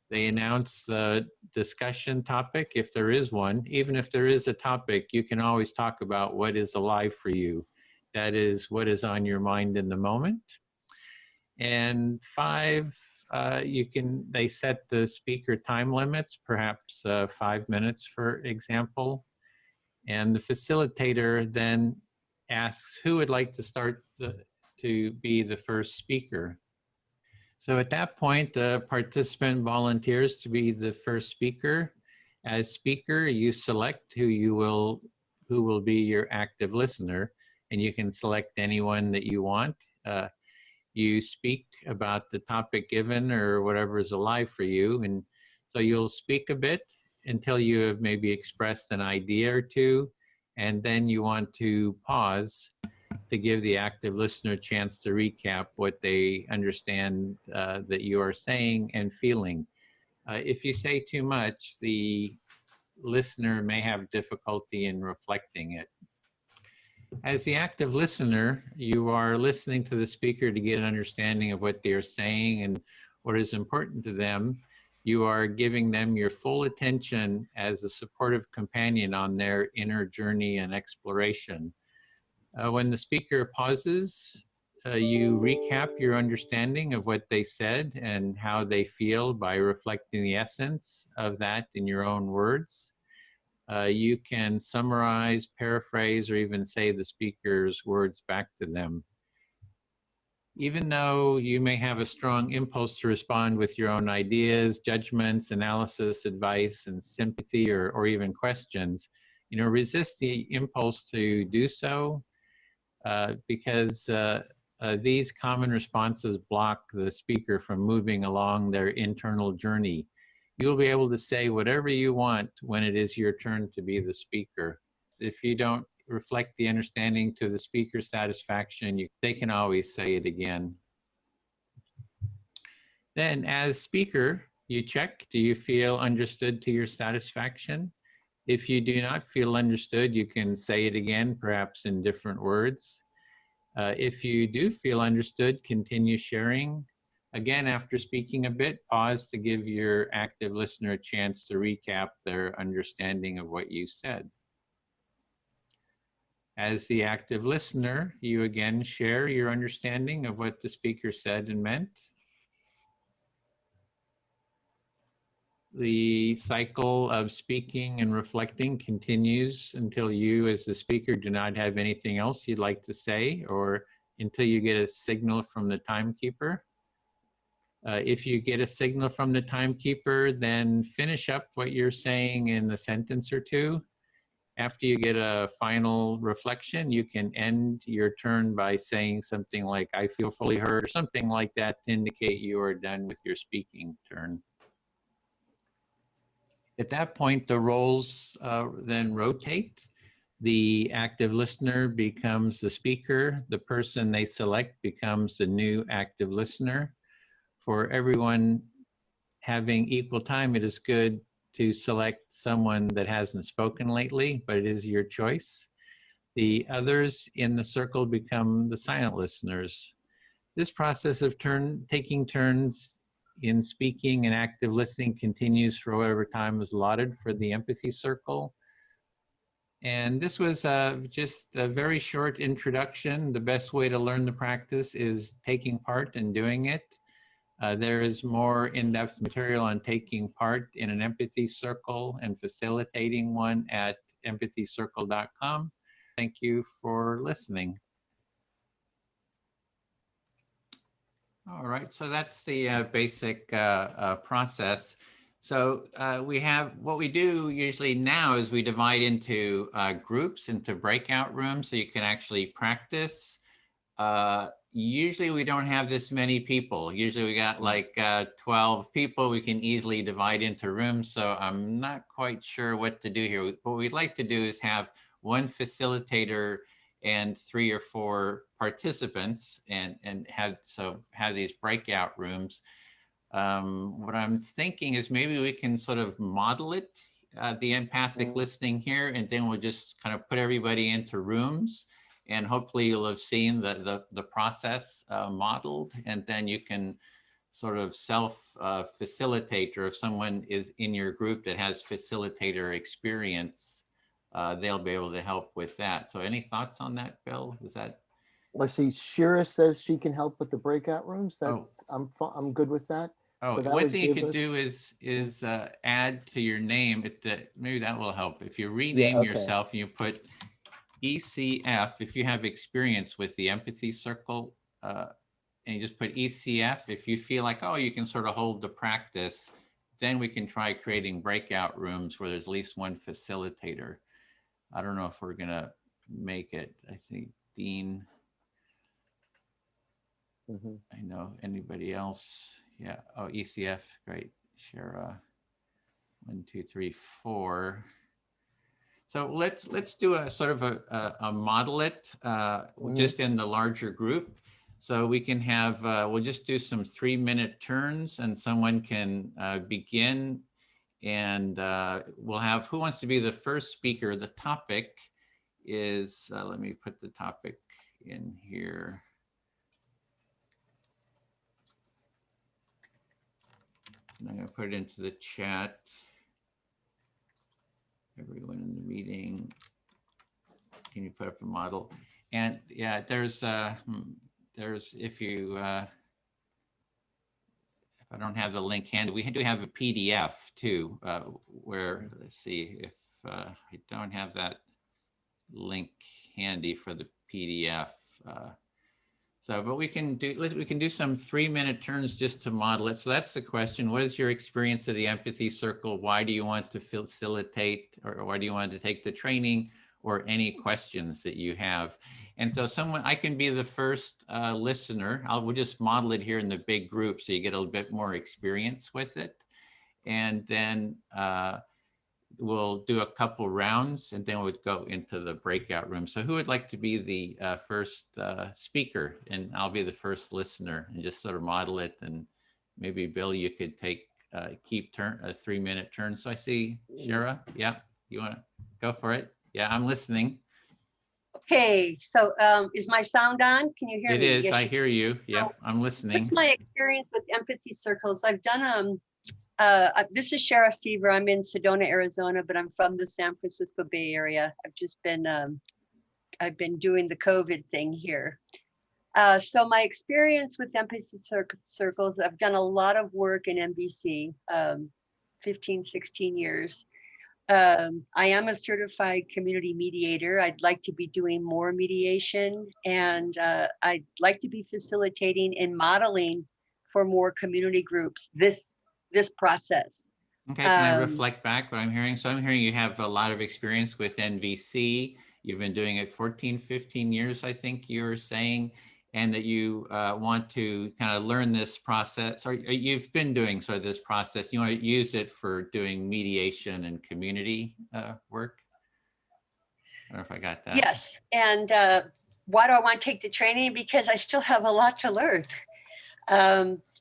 They announce the discussion topic, if there is one. Even if there is a topic, you can always talk about what is alive for you. That is what is on your mind in the moment. And 5, they set the speaker time limits, perhaps 5 minutes, for example. And the facilitator then asks who would like to start to be the first speaker. So at that point, the participant volunteers to be the first speaker. As speaker, you select who will be your active listener, and you can select anyone that you want. You speak about the topic given or whatever is alive for you. And so you'll speak a bit until you have maybe expressed an idea or two, and then you want to pause to give the active listener a chance to recap what they understand that you are saying and feeling. If you say too much, the listener may have difficulty in reflecting it. As the active listener, you are listening to the speaker to get an understanding of what they're saying and what is important to them. You are giving them your full attention as a supportive companion on their inner journey and exploration. When the speaker pauses, you recap your understanding of what they said and how they feel by reflecting the essence of that in your own words. You can summarize, paraphrase, or even say the speaker's words back to them. Even though you may have a strong impulse to respond with your own ideas, judgments, analysis, advice, and sympathy, or even questions, resist the impulse to do so because these common responses block the speaker from moving along their internal journey. You'll be able to say whatever you want when it is your turn to be the speaker. If you don't reflect the understanding to the speaker's satisfaction, they can always say it again. Then as speaker, you check, do you feel understood to your satisfaction? If you do not feel understood, you can say it again, perhaps in different words. If you do feel understood, continue sharing. Again, after speaking a bit, pause to give your active listener a chance to recap their understanding of what you said. As the active listener, you again share your understanding of what the speaker said and meant. The cycle of speaking and reflecting continues until you, as the speaker, do not have anything else you'd like to say, or until you get a signal from the timekeeper. If you get a signal from the timekeeper, then finish up what you're saying in a sentence or two. After you get a final reflection, you can end your turn by saying something like, "I feel fully heard," or something like that to indicate you are done with your speaking turn. At that point, the roles then rotate. The active listener becomes the speaker. The person they select becomes the new active listener. For everyone having equal time, it is good to select someone that hasn't spoken lately, but it is your choice. The others in the circle become the silent listeners. This process of taking turns in speaking and active listening continues for whatever time is allotted for the Empathy Circle. And this was just a very short introduction. The best way to learn the practice is taking part and doing it. There is more in-depth material on taking part in an empathy circle and facilitating one at empathycircle.com. Thank you for listening. All right, so that's the basic process. So what we do usually now is we divide into groups, into breakout rooms, so you can actually practice. Usually we don't have this many people. Usually we got like 12 people we can easily divide into rooms. So I'm not quite sure what to do here. What we'd like to do is have one facilitator and 3 or 4 participants and have these breakout rooms. What I'm thinking is maybe we can sort of model it, the empathic listening here, and then we'll just kind of put everybody into rooms. And hopefully you'll have seen the process modeled, and then you can sort of self-facilitate, or if someone is in your group that has facilitator experience, they'll be able to help with that. So any thoughts on that, Bill? Is that? Let's see, Shira says she can help with the breakout rooms. That's I'm good with that. Oh, so that one thing you give could us- do is add to your name. Maybe that will help. If you rename yourself and you put ECF, if you have experience with the Empathy Circle, and you just put ECF, if you feel like, oh, you can sort of hold the practice, then we can try creating breakout rooms where there's at least one facilitator. I don't know if we're gonna make it. I think Dean, I know, anybody else? Yeah, oh, ECF, great, Shara, 1, 2, 3, 4. So let's do a sort of a model it just in the larger group. So we can have, we'll just do some 3-minute turns, and someone can begin, and we'll have, who wants to be the first speaker? The topic is, let me put the topic in here. And I'm gonna put it into the chat. Everyone in the meeting, can you put up a model? And yeah, there's if you, if I don't have the link handy, we do have a PDF too, where, let's see if I don't have that link handy for the PDF. But we can do some 3-minute turns just to model it. So that's the question. What is your experience of the Empathy Circle? Why do you want to facilitate, or why do you want to take the training, or any questions that you have? And so I can be the first listener. We'll just model it here in the big group so you get a little bit more experience with it. And then we'll do a couple rounds, and then we'll go into the breakout room. So who would like to be the first speaker? And I'll be the first listener, and just sort of model it. And maybe Bill, you could keep a 3-minute turn. So I see Shara. Yeah, you want to go for it? Yeah, I'm listening. Okay, so is my sound on? Can you hear me? It is. Yes, I hear you. Yep, I'm listening. What's my experience with empathy circles? I've done this is Shara Seaver. I'm in Sedona, Arizona, but I'm from the San Francisco Bay Area. I've just been I've been doing the COVID thing here. So my experience with Empathy Circles, I've done a lot of work in MBC, 15, 16 years. I am a certified community mediator. I'd like to be doing more mediation, and I'd like to be facilitating and modeling for more community groups this process. Okay, can I reflect back what I'm hearing? So I'm hearing you have a lot of experience with NVC. You've been doing it 14, 15 years, I think you're saying, and that you want to kind of learn this process, or you've been doing sort of this process. You want to use it for doing mediation and community work? I don't know if I got that. Yes, and why do I want to take the training? Because I still have a lot to learn.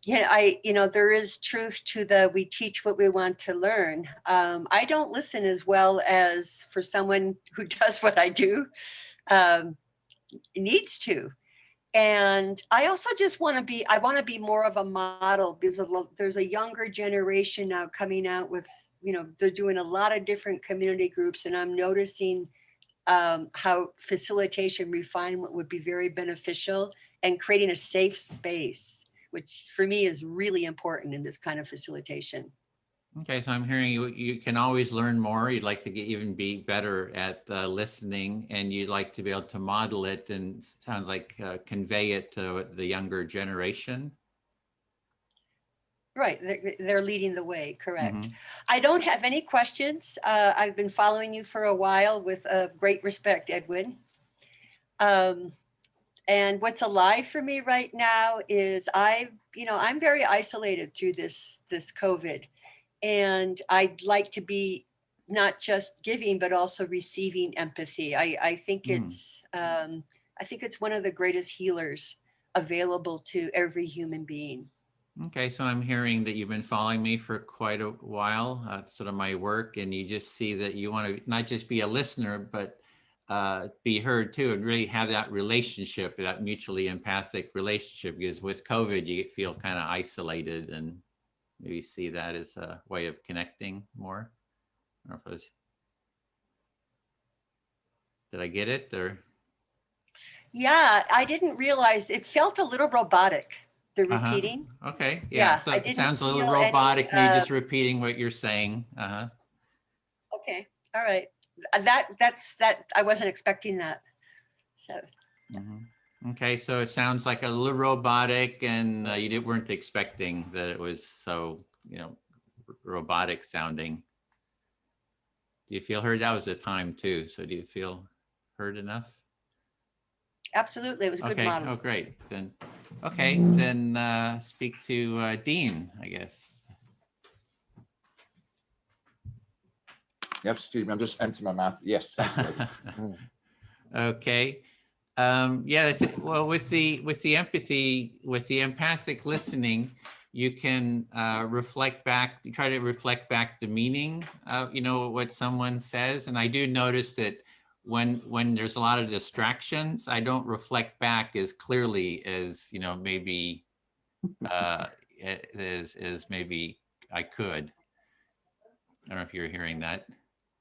Yeah, there is truth to the we teach what we want to learn. I don't listen as well as for someone who does what I do needs to. And I also just want to be more of a model, because there's a younger generation now coming out with, they're doing a lot of different community groups, and I'm noticing how facilitation refinement would be very beneficial, and creating a safe space, which for me is really important in this kind of facilitation. Okay, so I'm hearing you can always learn more. You'd like to even be better at listening, and you'd like to be able to model it, and sounds like convey it to the younger generation. Right, they're leading the way, correct. Mm-hmm. I don't have any questions. I've been following you for a while with great respect, Edwin. And what's alive for me right now is I'm very isolated through this COVID, and I'd like to be not just giving but also receiving empathy. I think it's one of the greatest healers available to every human being. Okay, so I'm hearing that you've been following me for quite a while, sort of my work, and you just see that you want to not just be a listener, but be heard too, and really have that relationship, that mutually empathic relationship, because with COVID, you feel kind of isolated, and maybe see that as a way of connecting more. I don't know if did I get it, or? Yeah, I didn't realize, it felt a little robotic, the repeating. Okay, yeah, so it sounds a little robotic, me just repeating what you're saying. Okay, all right. That's I wasn't expecting that. So. Okay, so it sounds like a little robotic, and you weren't expecting that it was so, robotic sounding. Do you feel heard? That was a time too. So do you feel heard enough? Absolutely, it was a good model. Oh, great. Then, okay, then speak to Dean, I guess. Yes, excuse me, I'm just emptying my mouth. Yes, thank you. Okay. Yeah, well, with the empathy, with the empathic listening, you can reflect back, try to reflect back the meaning of, what someone says. And I do notice that when there's a lot of distractions, I don't reflect back as clearly as, maybe as maybe I could. I don't know if you're hearing that.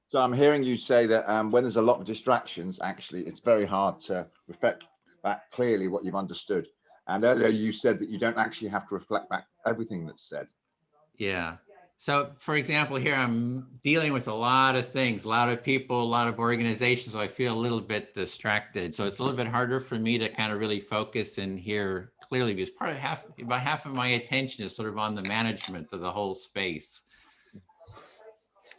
So I'm hearing you say that when there's a lot of distractions, actually, it's very hard to reflect back clearly what you've understood. And earlier you said that you don't actually have to reflect back everything that's said. Yeah. So for example, here I'm dealing with a lot of things, a lot of people, a lot of organizations, so I feel a little bit distracted. So it's a little bit harder for me to kind of really focus and hear clearly, because about half of my attention is sort of on the management of the whole space.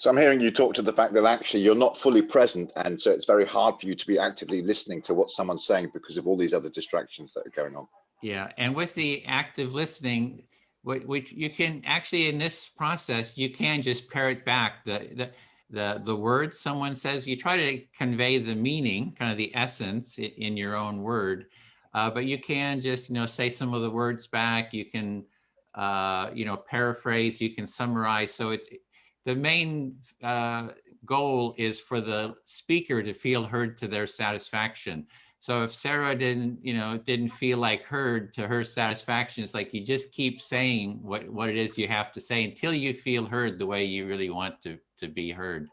So I'm hearing you talk to the fact that actually you're not fully present, and so it's very hard for you to be actively listening to what someone's saying because of all these other distractions that are going on. Yeah, and with the active listening, which you can actually, in this process, you can just parrot back the words someone says. You try to convey the meaning, kind of the essence in your own word, but you can just say some of the words back. You can paraphrase. You can summarize. So the main goal is for the speaker to feel heard to their satisfaction. So if Sarah didn't feel like heard to her satisfaction, it's like you just keep saying what it is you have to say until you feel heard the way you really want to be heard.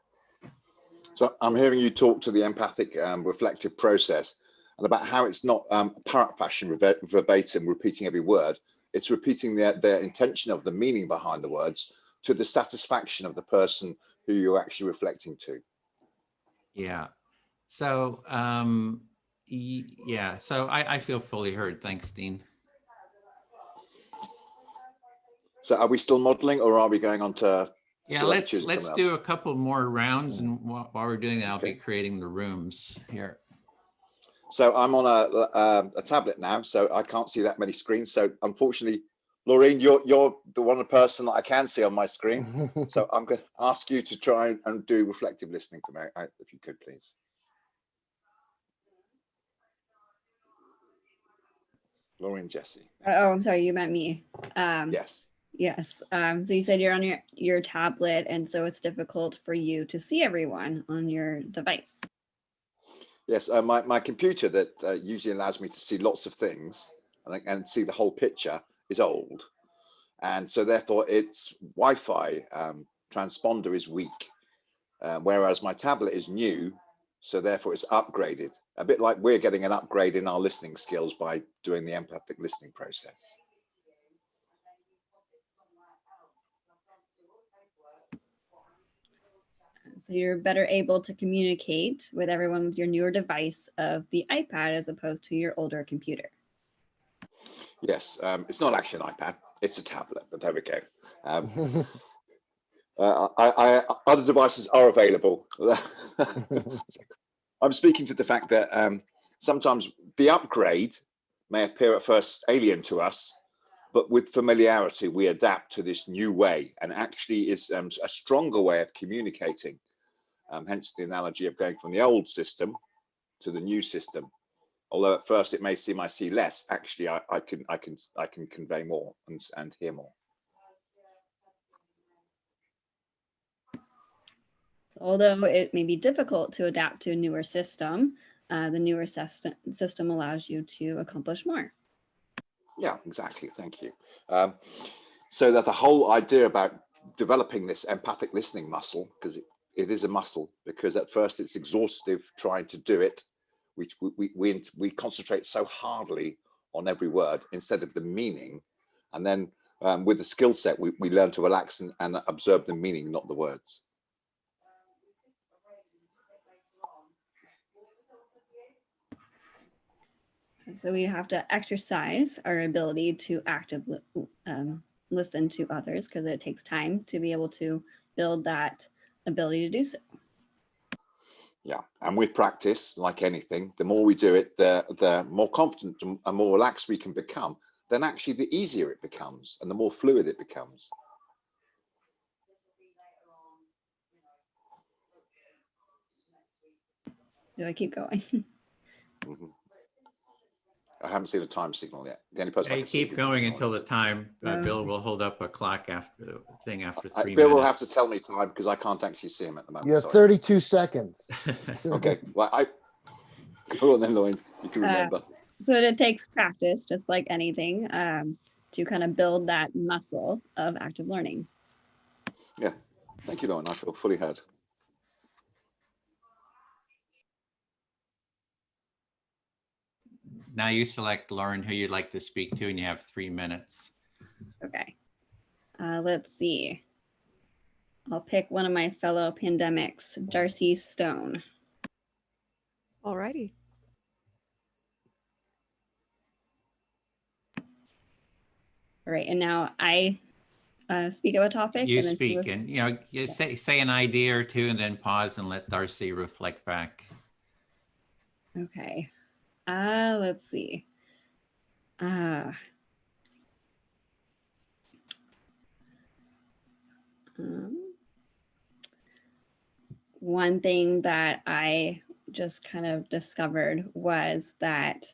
So I'm hearing you talk to the empathic reflective process and about how it's not parrot fashion verbatim repeating every word. It's repeating their intention of the meaning behind the words to the satisfaction of the person who you're actually reflecting to. Yeah. So yeah, so I feel fully heard. Thanks, Dean. So are we still modeling, or are we going on to Yeah, let's do a couple more rounds, and while we're doing that, I'll be creating the rooms here. So I'm on a tablet now, so I can't see that many screens. So unfortunately, Laureen, you're the one person that I can see on my screen. So I'm going to ask you to try and do reflective listening for me, if you could, please. Laureen, Jesse. Oh, I'm sorry, you meant me. Yes. Yes. So you said you're on your tablet, and so it's difficult for you to see everyone on your device. Yes, my computer that usually allows me to see lots of things and see the whole picture is old. And so therefore its Wi-Fi transponder is weak, whereas my tablet is new, so therefore it's upgraded. A bit like we're getting an upgrade in our listening skills by doing the empathic listening process. So you're better able to communicate with everyone with your newer device of the iPad as opposed to your older computer. Yes, it's not actually an iPad, it's a tablet, but there we go. Other devices are available. I'm speaking to the fact that sometimes the upgrade may appear at first alien to us, but with familiarity, we adapt to this new way, and actually is a stronger way of communicating. Hence the analogy of going from the old system to the new system. Although at first it may seem I see less, actually I can convey more and hear more. So although it may be difficult to adapt to a newer system, the newer system allows you to accomplish more. Yeah, exactly. Thank you. So that the whole idea about developing this empathic listening muscle, because it is a muscle, because at first it's exhaustive trying to do it. We concentrate so hardly on every word instead of the meaning. And then with the skill set, we learn to relax and observe the meaning, not the words. So we have to exercise our ability to actively listen to others, because it takes time to be able to build that ability to do so. Yeah, and with practice, like anything, the more we do it, the more confident and more relaxed we can become, then actually the easier it becomes and the more fluid it becomes. Do I keep going? Mm-hmm. I haven't seen a time signal yet. The only person I can keep see going until the time. Bill will hold up a clock after 3 Bill minutes. will have to tell me time because I can't actually see him at the moment. You have 32 seconds. Okay, well, go on then, Lauren. You can remember. So it takes practice, just like anything, to kind of build that muscle of active learning. Yeah, thank you, Lauren. I feel fully heard. Now you select, Lauren, who you'd like to speak to, and you have 3 minutes. Okay. Let's see. I'll pick one of my fellow pandemics, Darcy Stone. Alrighty. All right, and now I speak of a topic. You and then speak, and you say an idea or two, and then pause and let Darcy reflect back. Okay. Let's see. One thing that I just kind of discovered was that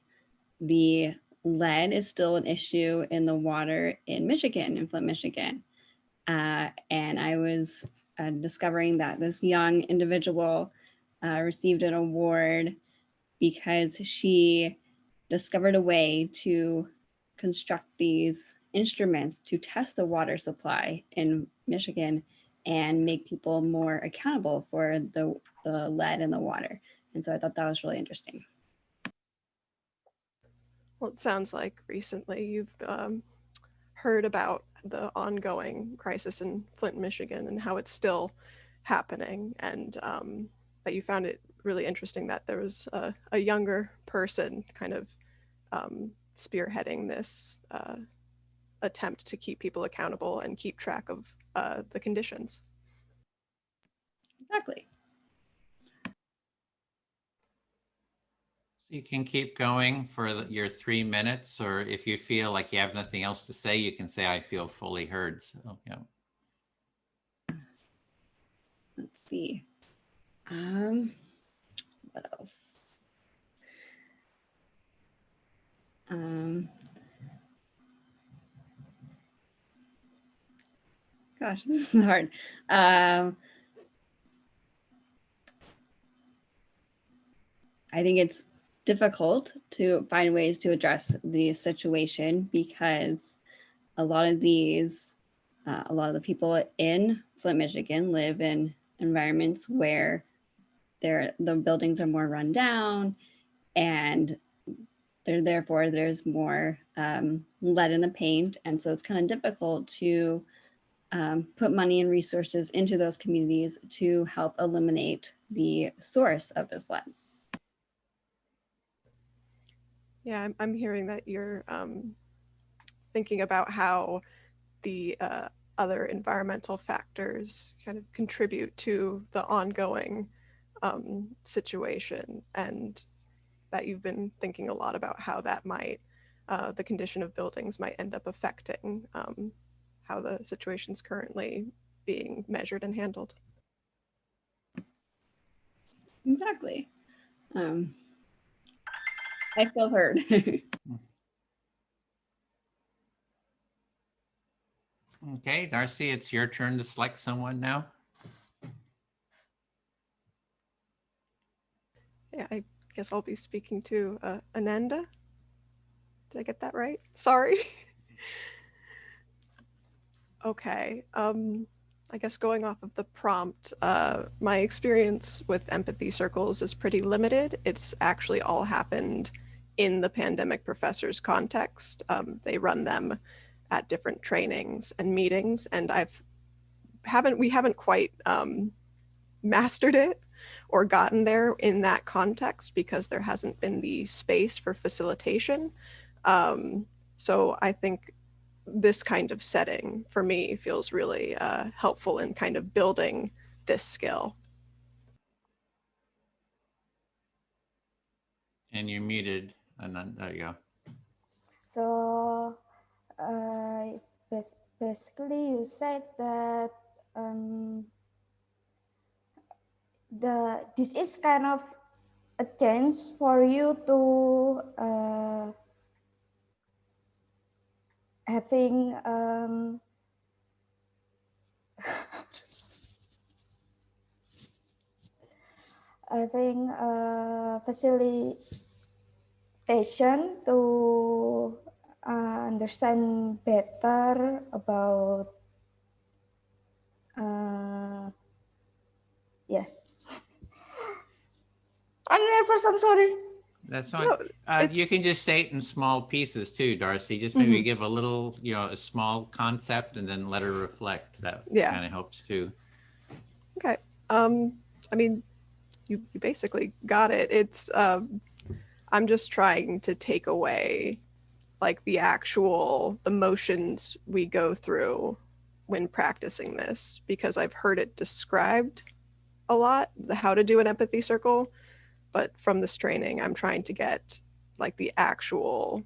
the lead is still an issue in the water in Michigan, in Flint, Michigan. And I was discovering that this young individual received an award because she discovered a way to construct these instruments to test the water supply in Michigan and make people more accountable for the the lead in the water. And so I thought that was really interesting. Well, it sounds like recently you've heard about the ongoing crisis in Flint, Michigan, and how it's still happening, and that you found it really interesting that there was a younger person kind of spearheading this attempt to keep people accountable and keep track of the conditions. Exactly. So you can keep going for your 3 minutes, or if you feel like you have nothing else to say, you can say, I feel fully heard. So, yeah. Let's see. What else? Gosh, this is hard. I think it's difficult to find ways to address the situation because a lot of these, a lot of the people in Flint, Michigan live in environments where the buildings are more run down, and therefore there's more lead in the paint. And so it's kind of difficult to put money and resources into those communities to help eliminate the source of this lead. Yeah, I'm hearing that you're thinking about how the other environmental factors kind of contribute to the ongoing situation, and that you've been thinking a lot about how that might, the condition of buildings might end up affecting how the situation's currently being measured and handled. Exactly. I feel heard. Okay, Darcy, it's your turn to select someone now. Yeah, I guess I'll be speaking to Ananda. Did I get that right? Sorry. Okay. I guess going off of the prompt, my experience with empathy circles is pretty limited. It's actually all happened in the pandemic professor's context. They run them at different trainings and meetings, and we haven't quite mastered it or gotten there in that context because there hasn't been the space for facilitation. So I think this kind of setting for me feels really helpful in kind of building this skill. And you're muted, and then there you go. So basically you said that this is kind of a chance for you to having having facilitation to understand better about yeah. I'm nervous, I'm sorry. That's fine. You can just say it in small pieces too, Darcy. Just maybe give a little, a small concept and then let her reflect. That kind of helps too. Okay. I mean, you basically got it. It's, I'm just trying to take away like the motions we go through when practicing this, because I've heard it described a lot, how to do an empathy circle. But from this training, I'm trying to get like the actual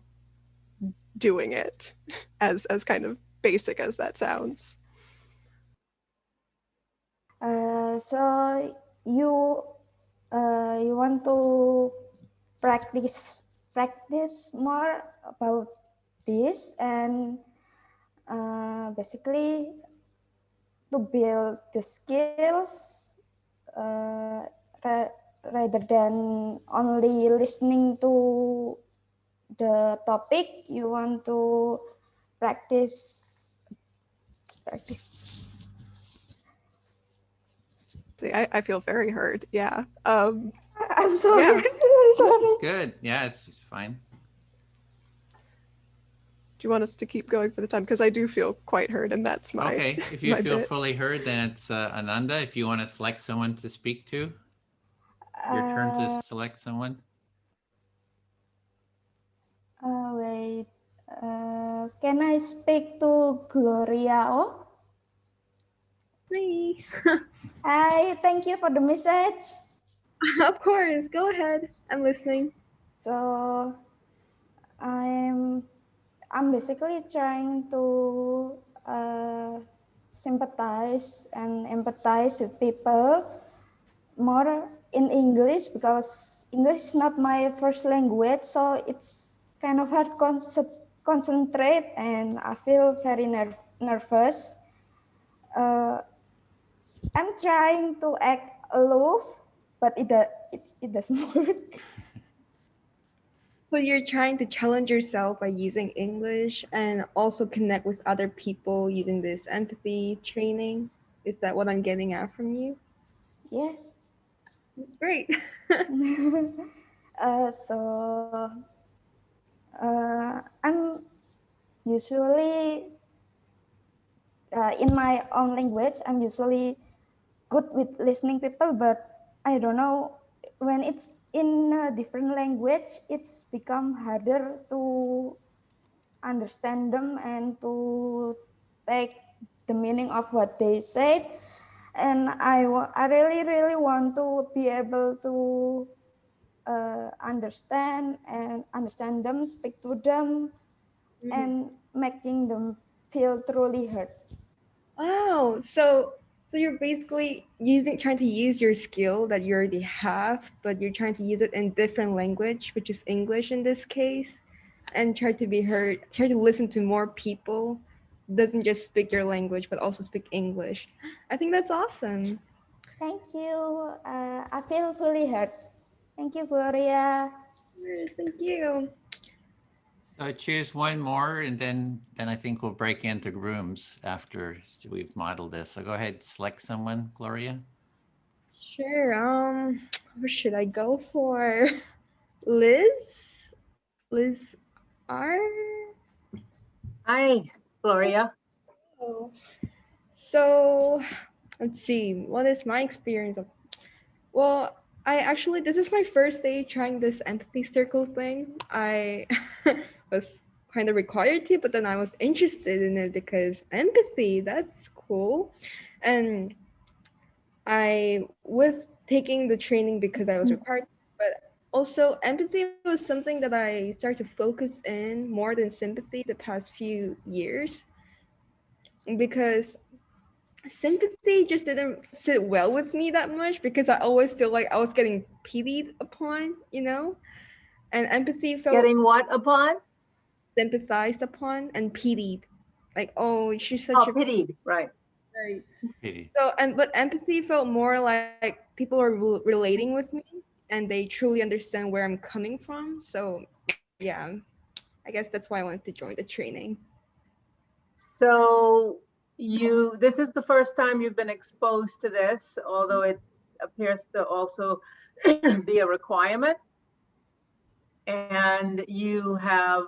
doing it as kind of basic as that sounds. So you want to practice more about this, and basically to build the skills rather than only listening to the topic. You want to practice. See, I feel very heard. Yeah. I'm sorry. Yeah. Sorry. It's good. Yeah, it's just fine. Do you want us to keep going for the time? Because I do feel quite heard, and that's my Okay, if you my feel bit. fully heard, then it's Ananda. If you want to select someone to speak to, your turn to select someone. Wait. Can I speak to Gloria? Oh, Please. hi. Thank you for the message. Of course, go ahead. I'm listening. So I'm basically trying to sympathize and empathize with people more in English because English is not my first language, so it's kind of hard concentrate, and I feel very nervous. I'm trying to act aloof, but it doesn't work. So you're trying to challenge yourself by using English and also connect with other people using this empathy training. Is that what I'm getting at from you? Yes. Great. So I'm usually in my own language. I'm usually good with listening people, but I don't know, when it's in a different language, it's become harder to understand them and to take the meaning of what they said. And I really want to be able to understand them, speak to them, and making them feel truly heard. Oh, so you're basically trying to use your skill that you already have, but you're trying to use it in different language, which is English in this case, and try to be heard, try to listen to more people, doesn't just speak your language, but also speak English. I think that's awesome. Thank you. I feel fully heard. Thank you, Gloria. Yes, thank you. So choose one more, and then I think we'll break into rooms after we've modeled this. So go ahead, select someone, Gloria. Sure. What should I go for? Liz? Liz R? Hi, Gloria. Oh. So let's see. What is my experience of? Well, this is my first day trying this empathy circle thing. I was kind of required to, but then I was interested in it because empathy, that's cool. And I with taking the training because I was required, but also empathy was something that I started to focus in more than sympathy the past few years, because sympathy just didn't sit well with me that much because I always feel like I was getting pitied upon, and empathy felt Getting what upon? sympathized upon and pitied, like, oh, she's such a pitied, right? Right. Pity. So, but empathy felt more like people are relating with me and they truly understand where I'm coming from. So, yeah, I guess that's why I wanted to join the training. So this is the first time you've been exposed to this, although it appears to also be a requirement. And you have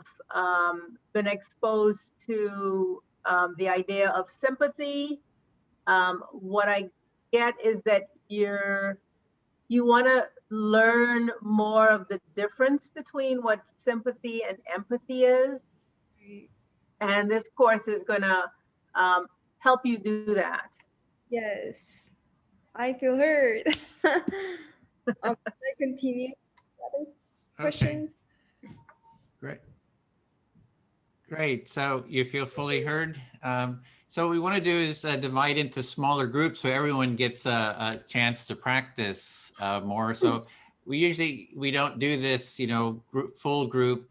been exposed to the idea of sympathy. What I get is that you want to learn more of the difference between what sympathy and empathy is. And this course is going to help you do that. Yes, I feel heard. Can I continue? Other questions? Great. Great. So you feel fully heard. So what we want to do is divide into smaller groups so everyone gets a chance to practice more. So we don't do this, full group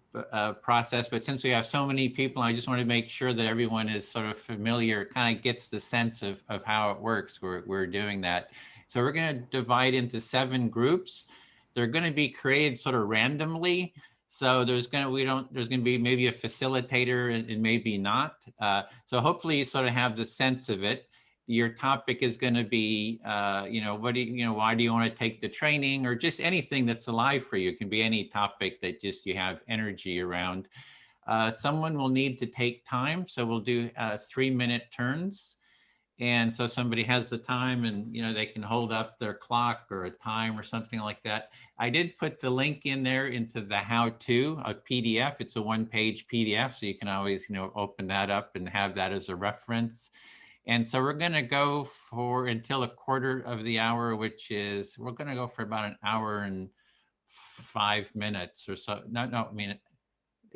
process, but since we have so many people, I just want to make sure that everyone is sort of familiar, kind of gets the sense of how it works. We're doing that. So we're going to divide into 7 groups. They're going to be created sort of randomly. So there's going to be maybe a facilitator and maybe not. So hopefully you sort of have the sense of it. your topic is going to be, what do you, why do you want to take the training, or just anything that's alive for you. It can be any topic that just you have energy around. Someone will need to take time. So we'll do 3-minute turns. And so somebody has the time and, they can hold up their clock or a time or something like that. I did put the link in there into the how-to, a PDF. It's a 1-page PDF. So you can always, open that up and have that as a reference. And so we're going to go for until a quarter of the hour, which is, we're going to go for about an hour and 5 minutes or so. No, I mean,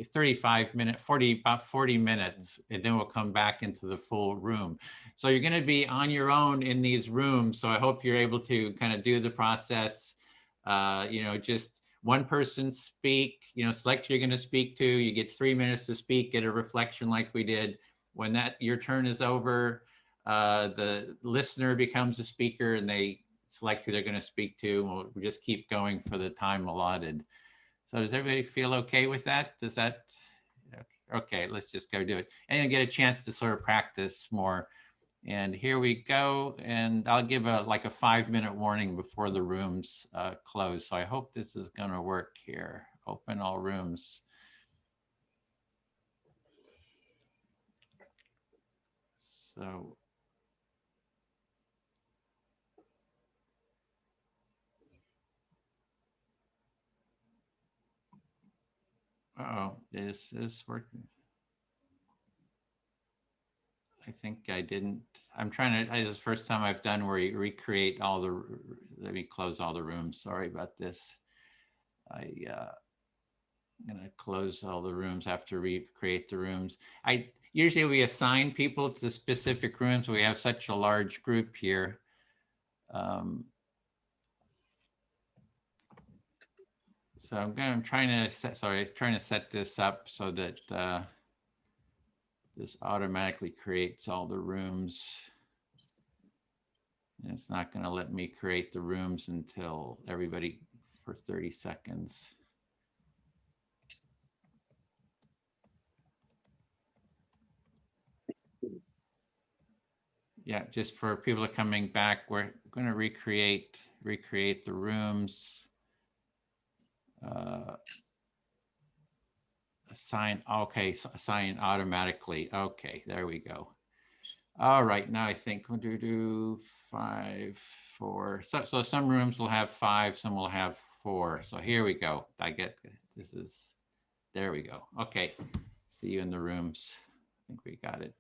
35 minutes, about 40 minutes, and then we'll come back into the full room. So you're going to be on your own in these rooms. So I hope you're able to kind of do the process, just one person speak, select who you're going to speak to. You get 3 minutes to speak, get a reflection like we did. When your turn is over, the listener becomes a speaker and they select who they're going to speak to. We'll just keep going for the time allotted. So does everybody feel okay with that? Does that, okay, let's just go do it. And you'll get a chance to sort of practice more. And here we go. And I'll give like a 5-minute warning before the rooms close. So I hope this is going to work here. Open all rooms. So. Uh-oh, is this working? I think I didn't. I'm trying to, this is the first time I've done where you recreate all the, let me close all the rooms. Sorry about this. I'm gonna close all the rooms after recreate the rooms. Usually we assign people to specific rooms. We have such a large group here. So I'm trying to set this up so that this automatically creates all the rooms. And it's not going to let me create the rooms until everybody for 30 seconds. Yeah, just for people coming back, we're going to recreate the rooms. Assign automatically. Okay, there we go. All right, now I think we'll do 5, 4. So some rooms will have 5, some will have 4. So here we go. There we go. Okay, see you in the rooms. I think we got it.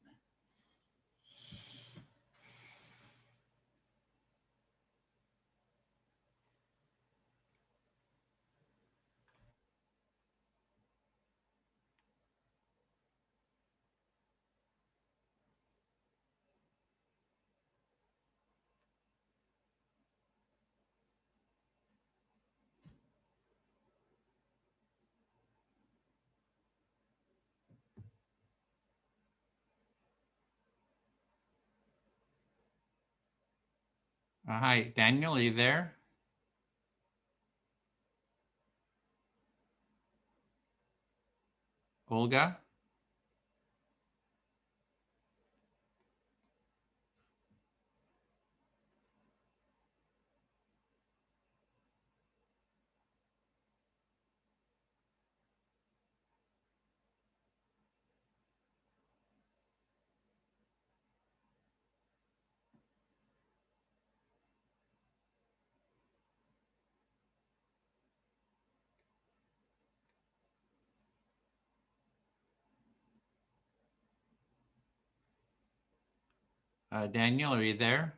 Hi, Daniel, are you there? Olga? Daniel, are you there?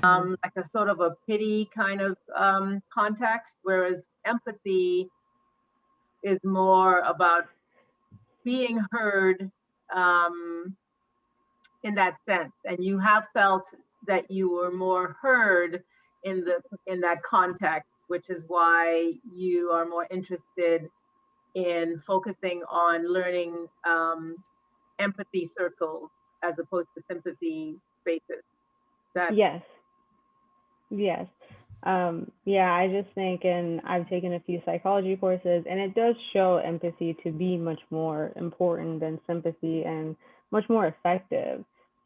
like a sort of a pity kind of context, whereas empathy is more about being heard in that sense. And you have felt that you were more heard in that context, which is why you are more interested in focusing on learning empathy circles as opposed to sympathy spaces. Yes. Yes. Yeah, I just think, and I've taken a few psychology courses, and it does show empathy to be much more important than sympathy and much more effective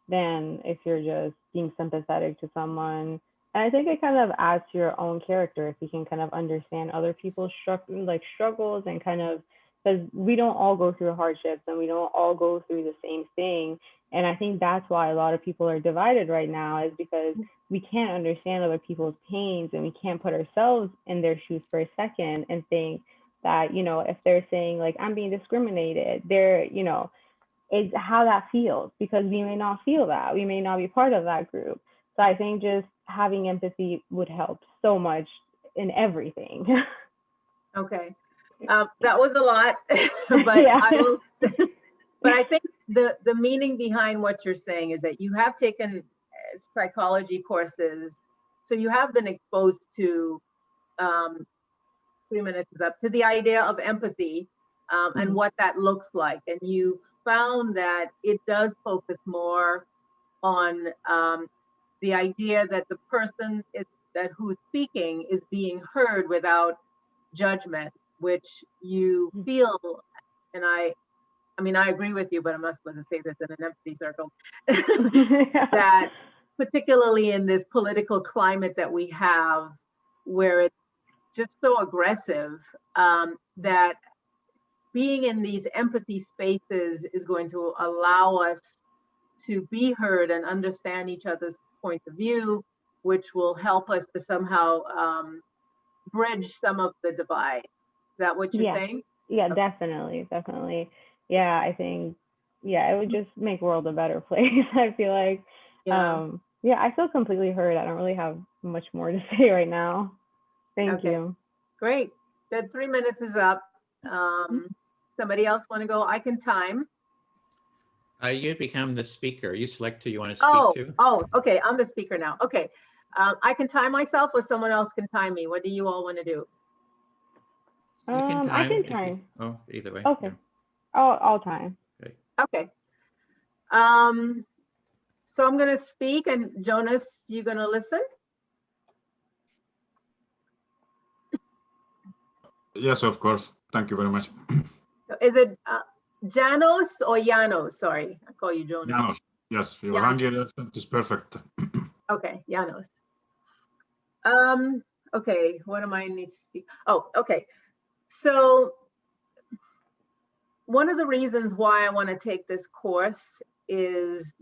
than if you're just being sympathetic to someone. And I think it kind of adds to your own character if you can kind of understand other people's struggles and kind of, because we don't all go through hardships and we don't all go through the same thing. And I think that's why a lot of people are divided right now, is because we can't understand other people's pains and we can't put ourselves in their shoes for a second and think that, you know, if they're saying like, I'm being discriminated, they're, you know, it's how that feels, because we may not feel that. We may not be part of that group. So I think just having empathy would help so much in everything. Okay. That was a lot, but Yeah. but I think the meaning behind what you're saying is that you have taken psychology courses, so you have been exposed to 3 minutes is up, to the idea of empathy and what that looks like, and you found that it does focus more on the idea that the person who's speaking is being heard without judgment, which you feel, and I mean, I agree with you, but I'm not supposed to say this in an empathy circle, that particularly in this political climate that we have, where it's just so aggressive, that being in these empathy spaces is going to allow us to be heard and understand each other's point of view, which will help us to somehow bridge some of the divide. Is that what you're saying? Yeah, Okay. definitely. Yeah, I think, yeah, it would just make the world a better place. I feel like, yeah, I feel completely heard. I don't really have much more to say right now. Thank you. Great. That 3 minutes is up. Somebody else want to go? I can time. You become the speaker. You select who you want to speak to. Oh, okay. I'm the speaker now. Okay. I can time myself, or someone else can time me. What do you all want to do? You can time. I can time. Either way. Okay. Yeah. I'll time. Okay. So I'm going to speak, and Jonas, you going to listen? Yes, of course. Thank you very much. Is it Janos or Janos? Sorry, I call you Jonas. Janos. Yes, your Hungarian accent is perfect. Okay, Janos. Okay, what am I need to speak? Oh, okay. So one of the reasons why I want to take this course is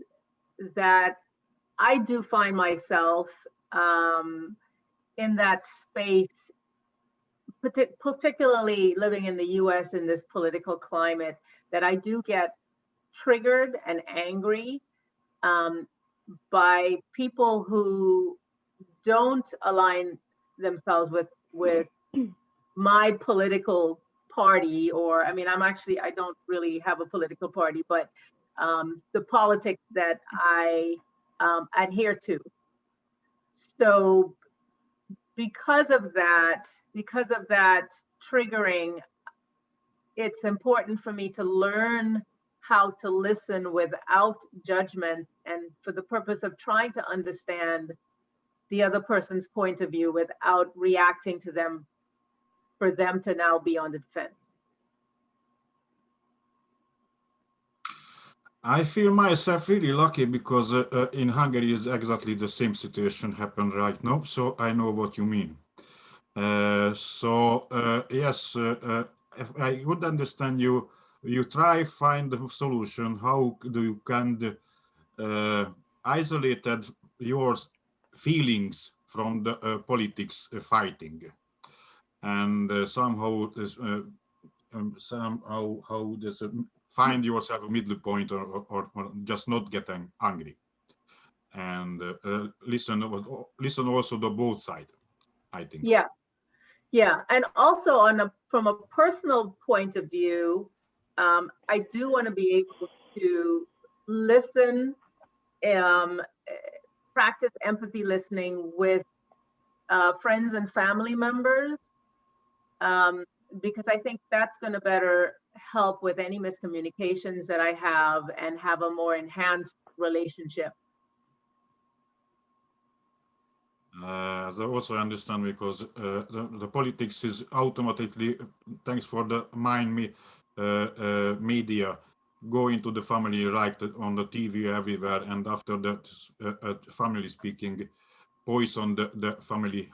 that I do find myself in that space, particularly living in the US in this political climate, that I do get triggered and angry by people who don't align themselves with my political party, or I mean, I don't really have a political party, but the politics that I adhere to. So because of that triggering, it's important for me to learn how to listen without judgment, and for the purpose of trying to understand the other person's point of view without reacting to them, for them to now be on the defense. I feel myself really lucky because in Hungary is exactly the same situation happened right now. So I know what you mean. Yes, if I would understand you, you try find a solution. How do you can isolate your feelings from the politics fighting, and somehow how this find yourself a middle point, or just not getting angry. and listen also to both sides, I think. Yeah, yeah, and also from a personal point of view, I do want to be able to listen, practice empathy listening with friends and family members, because I think that's going to better help with any miscommunications that I have and have a more enhanced relationship. As I also understand, because the politics is automatically, thanks for the media, go into the family right on the TV everywhere, and after that family speaking poison the family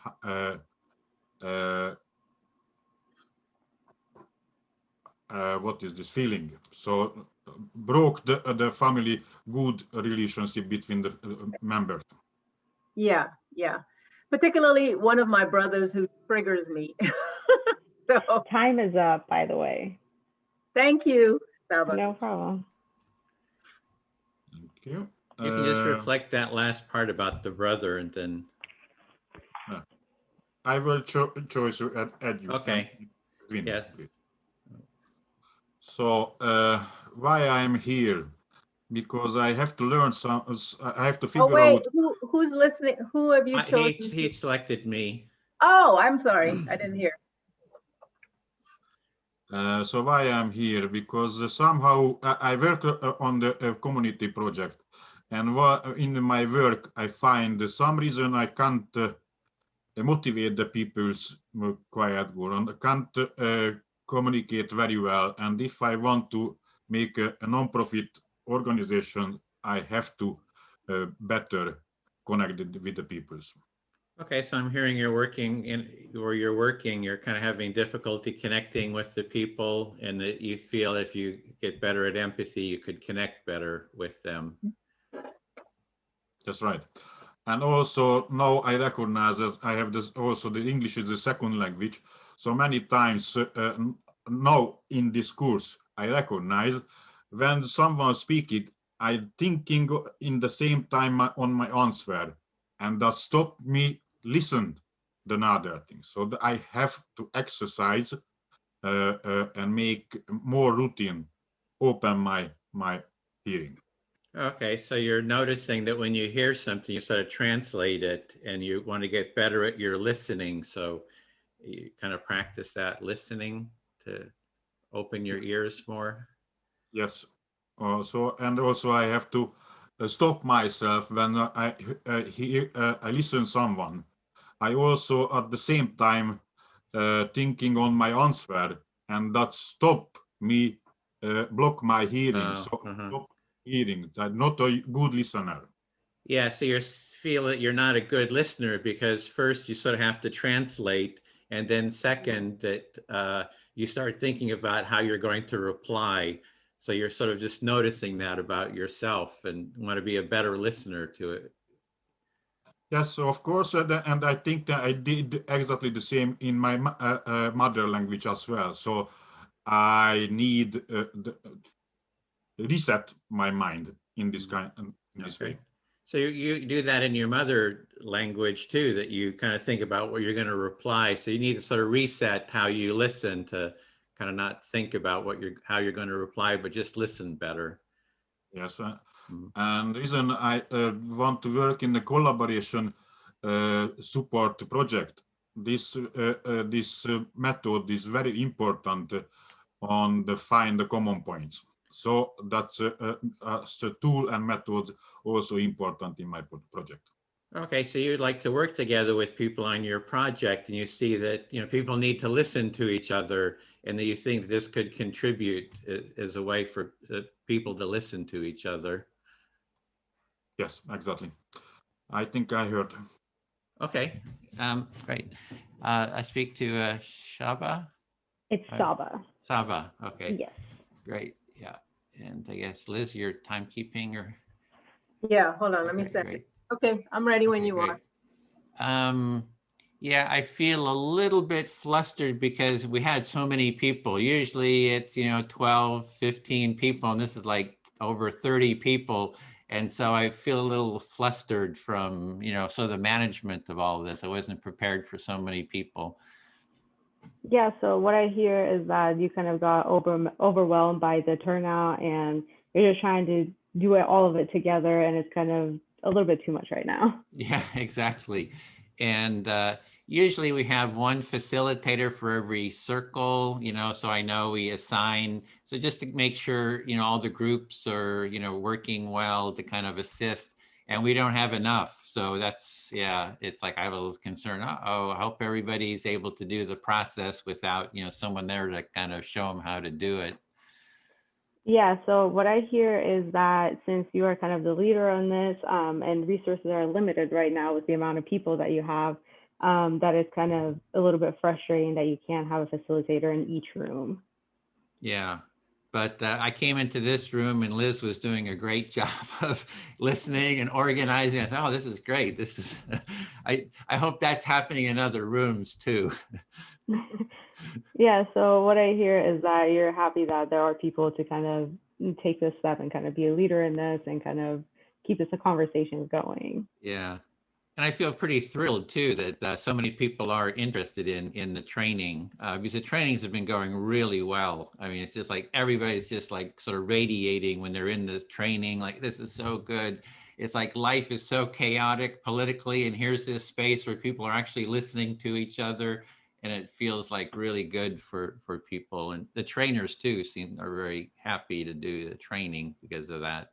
what is this feeling, so broke the family good relationship between the members. Yeah, yeah. Particularly one of my brothers who triggers me. So time is up, by the way. Thank you, Saba. No problem. Thank you. You can just reflect that last part about the brother, and then I will choose to add you. Okay. Yeah. So why I'm here? Because I have to learn some. I have to figure out. Who's listening? Who have you chosen? He selected me. Oh, I'm sorry, I didn't hear. So why I'm here? Because somehow I work on the community project, and in my work I find some reason I can't motivate the people's quiet goal, and can't communicate very well. And if I want to make a non-profit organization, I have to better connect with the peoples. Okay, so I'm hearing you're kind of having difficulty connecting with the people, and that you feel if you get better at empathy, you could connect better with them. That's right. And also now I recognize as I have this also the English is the second language. So many times now in this course, I recognize when someone speaking, I'm thinking in the same time on my answer, and that stop me listen the other things. So I have to exercise and make more routine, open my hearing. Okay, so you're noticing that when you hear something, you sort of translate it, and you want to get better at your listening. So you kind of practice that listening to open your ears more. Yes. And also I have to stop myself when I listen someone. I also at the same time thinking on my answer, and that stop me block my hearing. Stop hearing. I'm not a good listener. Yeah, so you feel that you're not a good listener because first you sort of have to translate, and then second that you start thinking about how you're going to reply. So you're sort of just noticing that about yourself and want to be a better listener to it. Yes, of course, and I think that I did exactly the same in my mother language as well. So I need reset my mind in this this way. So you do that in your mother language too, that you kind of think about what you're going to reply. So you need to sort of reset how you listen to kind of not think about how you're going to reply, but just listen better. Yes, and the reason I want to work in the collaboration support project, this method is very important on the find the common points. So that's a tool and method also important in my project. Okay, so you'd like to work together with people on your project, and you see that people need to listen to each other, and that you think this could contribute as a way for people to listen to each other. Yes, exactly. I think I heard. Okay, great. I speak to Shaba. It's Saba. Saba. Okay. Yes. Great. Yeah, and I guess Liz, your timekeeping or. Yeah, hold on. Let me set it. Okay, I'm ready when you are. Yeah, I feel a little bit flustered because we had so many people. Usually it's 12, 15 people, and this is like over 30 people. And so I feel a little flustered from, so the management of all of this. I wasn't prepared for so many people. Yeah, so what I hear is that you kind of got overwhelmed by the turnout and you're just trying to do all of it together, and it's kind of a little bit too much right now. Yeah, exactly. And usually we have one facilitator for every circle, so I know we assign, so just to make sure, all the groups are, working well to kind of assist, and we don't have enough. So that's, yeah, it's like I have a little concern. Uh-oh, I hope everybody's able to do the process without, someone there to kind of show them how to do it. Yeah, so what I hear is that since you are kind of the leader on this, and resources are limited right now with the amount of people that you have, that it's kind of a little bit frustrating that you can't have a facilitator in each room. Yeah, but I came into this room and Liz was doing a great job of listening and organizing. I thought, oh, this is great. This is, I hope that's happening in other rooms too. Yeah, so what I hear is that you're happy that there are people to kind of take this step and kind of be a leader in this and kind of keep this conversation going. Yeah, and I feel pretty thrilled too that so many people are interested in the training, because the trainings have been going really well. I mean, it's just like everybody's just like sort of radiating when they're in the training, like this is so good. It's like life is so chaotic politically, and here's this space where people are actually listening to each other. And it feels like really good for people, and the trainers too are very happy to do the training because of that.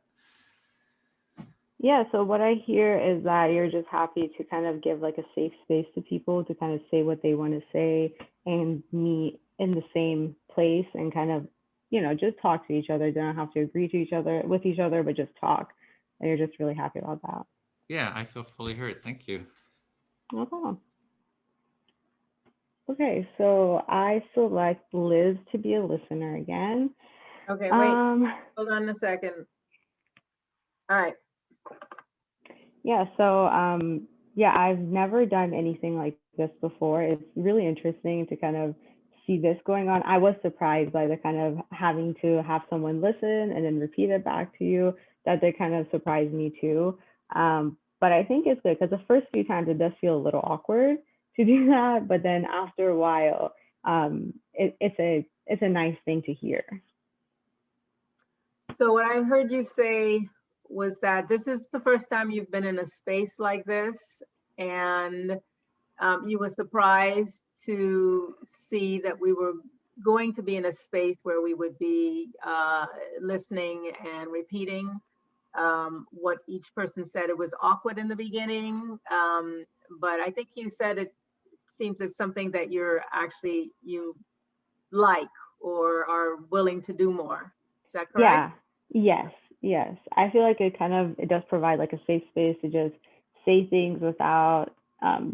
Yeah, so what I hear is that you're just happy to kind of give like a safe space to people to kind of say what they want to say and meet in the same place and kind of, just talk to each other. They don't have to agree to each other with each other, but just talk. And you're just really happy about that. Yeah, I feel fully heard. Thank you. No problem. Okay, so I select Liz to be a listener again. Okay, wait, hold on a second. All right. Yeah, so yeah, I've never done anything like this before. It's really interesting to kind of see this going on. I was surprised by the kind of having to have someone listen and then repeat it back to you. That did kind of surprise me too. But I think it's good because the first few times it does feel a little awkward to do that, but then after a while, it's a nice thing to hear. So what I heard you say was that this is the first time you've been in a space like this, and you were surprised to see that we were going to be in a space where we would be listening and repeating what each person said. It was awkward in the beginning, but I think you said it seems it's something that you like or are willing to do more. Is that correct? Yeah, yes. I feel like it does provide like a safe space to just say things without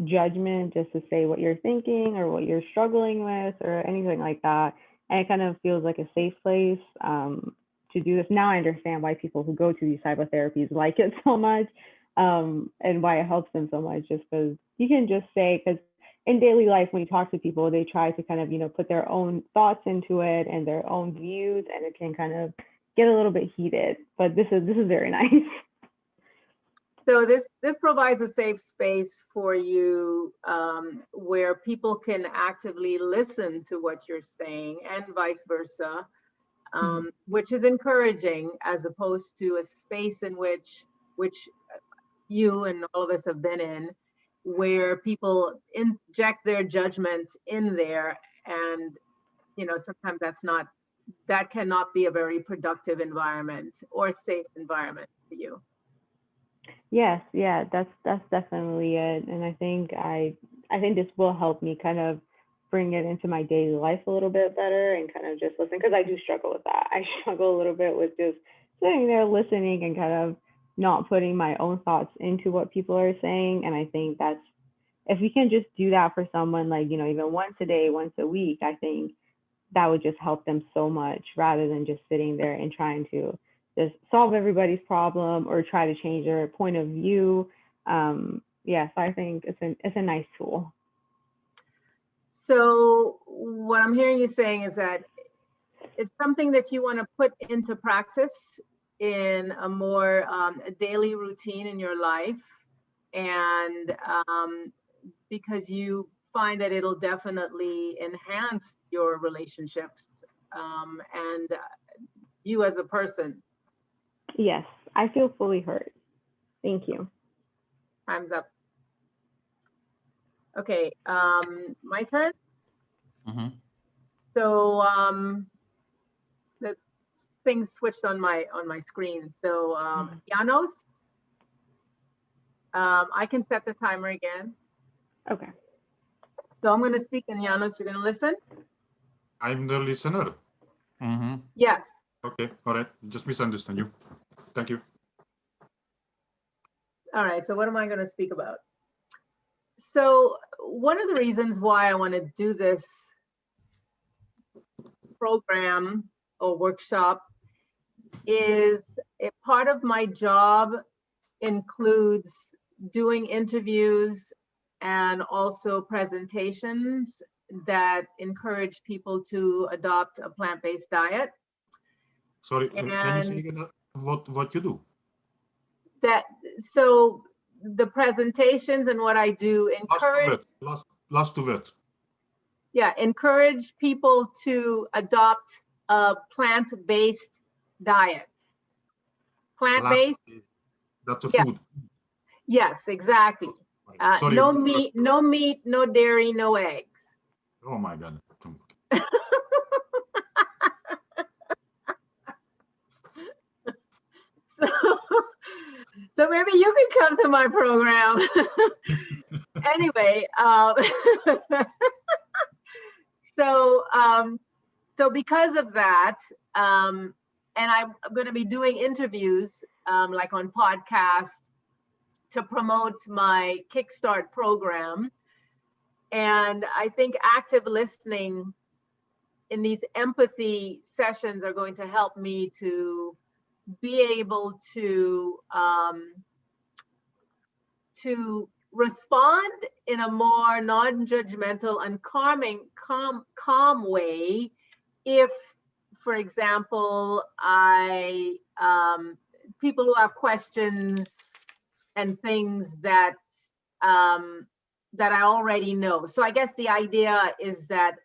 judgment, just to say what you're thinking or what you're struggling with or anything like that. And it kind of feels like a safe place to do this. Now I understand why people who go to these type of therapies like it so much, and why it helps them so much, just because you can just say, because in daily life, when you talk to people, they try to kind of, put their own thoughts into it and their own views, and it can kind of get a little bit heated, but this is very nice. So this provides a safe space for you, where people can actively listen to what you're saying and vice versa, which is encouraging, as opposed to a space in which you and all of us have been in, where people inject their judgment in there, and sometimes that cannot be a very productive environment or safe environment for you. Yes, yeah, that's definitely it. And I think this will help me kind of bring it into my daily life a little bit better and kind of just listen, because I do struggle with that. I struggle a little bit with just sitting there listening and kind of not putting my own thoughts into what people are saying. And I think if we can just do that for someone, like, even once a day, once a week, I think that would just help them so much, rather than just sitting there and trying to just solve everybody's problem or try to change their point of view. So I think it's a nice tool. So what I'm hearing you saying is that it's something that you want to put into practice in a more a daily routine in your life, and because you find that it'll definitely enhance your relationships and you as a person. Yes, I feel fully heard. Thank you. Time's up. Okay, my turn. Mm-hmm. So the things switched on my screen. So Janos, I can set the timer again. Okay. So I'm going to speak, and Janos, you're going to listen. I'm the listener. Mm-hmm. Yes. Okay, all right. Just misunderstand you. Thank you. All right. So what am I going to speak about? So one of the reasons why I want to do this program or workshop is a part of my job includes doing interviews and also presentations that encourage people to adopt a plant-based diet. Sorry, can you say again what you do? So the presentations and what I do encourage. Last two words. Yeah, encourage people to adopt a plant-based diet. Plant-based. That's a food. Yes, exactly. Sorry. No meat, no dairy, no eggs. Oh my God. So maybe you can come to my program. Anyway, so because of that, and I'm going to be doing interviews like on podcasts to promote my Kickstart program. And I think active listening in these empathy sessions are going to help me to be able to respond in a more non-judgmental and calm way if, for example, people who have questions and things that that I already know. So I guess the idea is that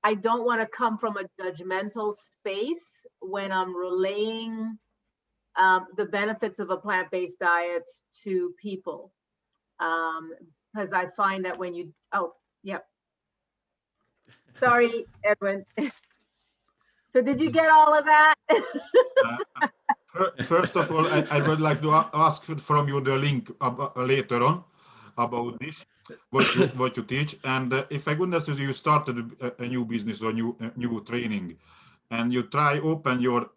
I don't want to come from a judgmental space when I'm relaying the benefits of a plant-based diet to people. Because I find that when you, sorry, Edwin. So did you get all of that? First of all, I would like to ask from you the link later on about this, what you teach. And if I understand, you started a new business or new training, and you try open your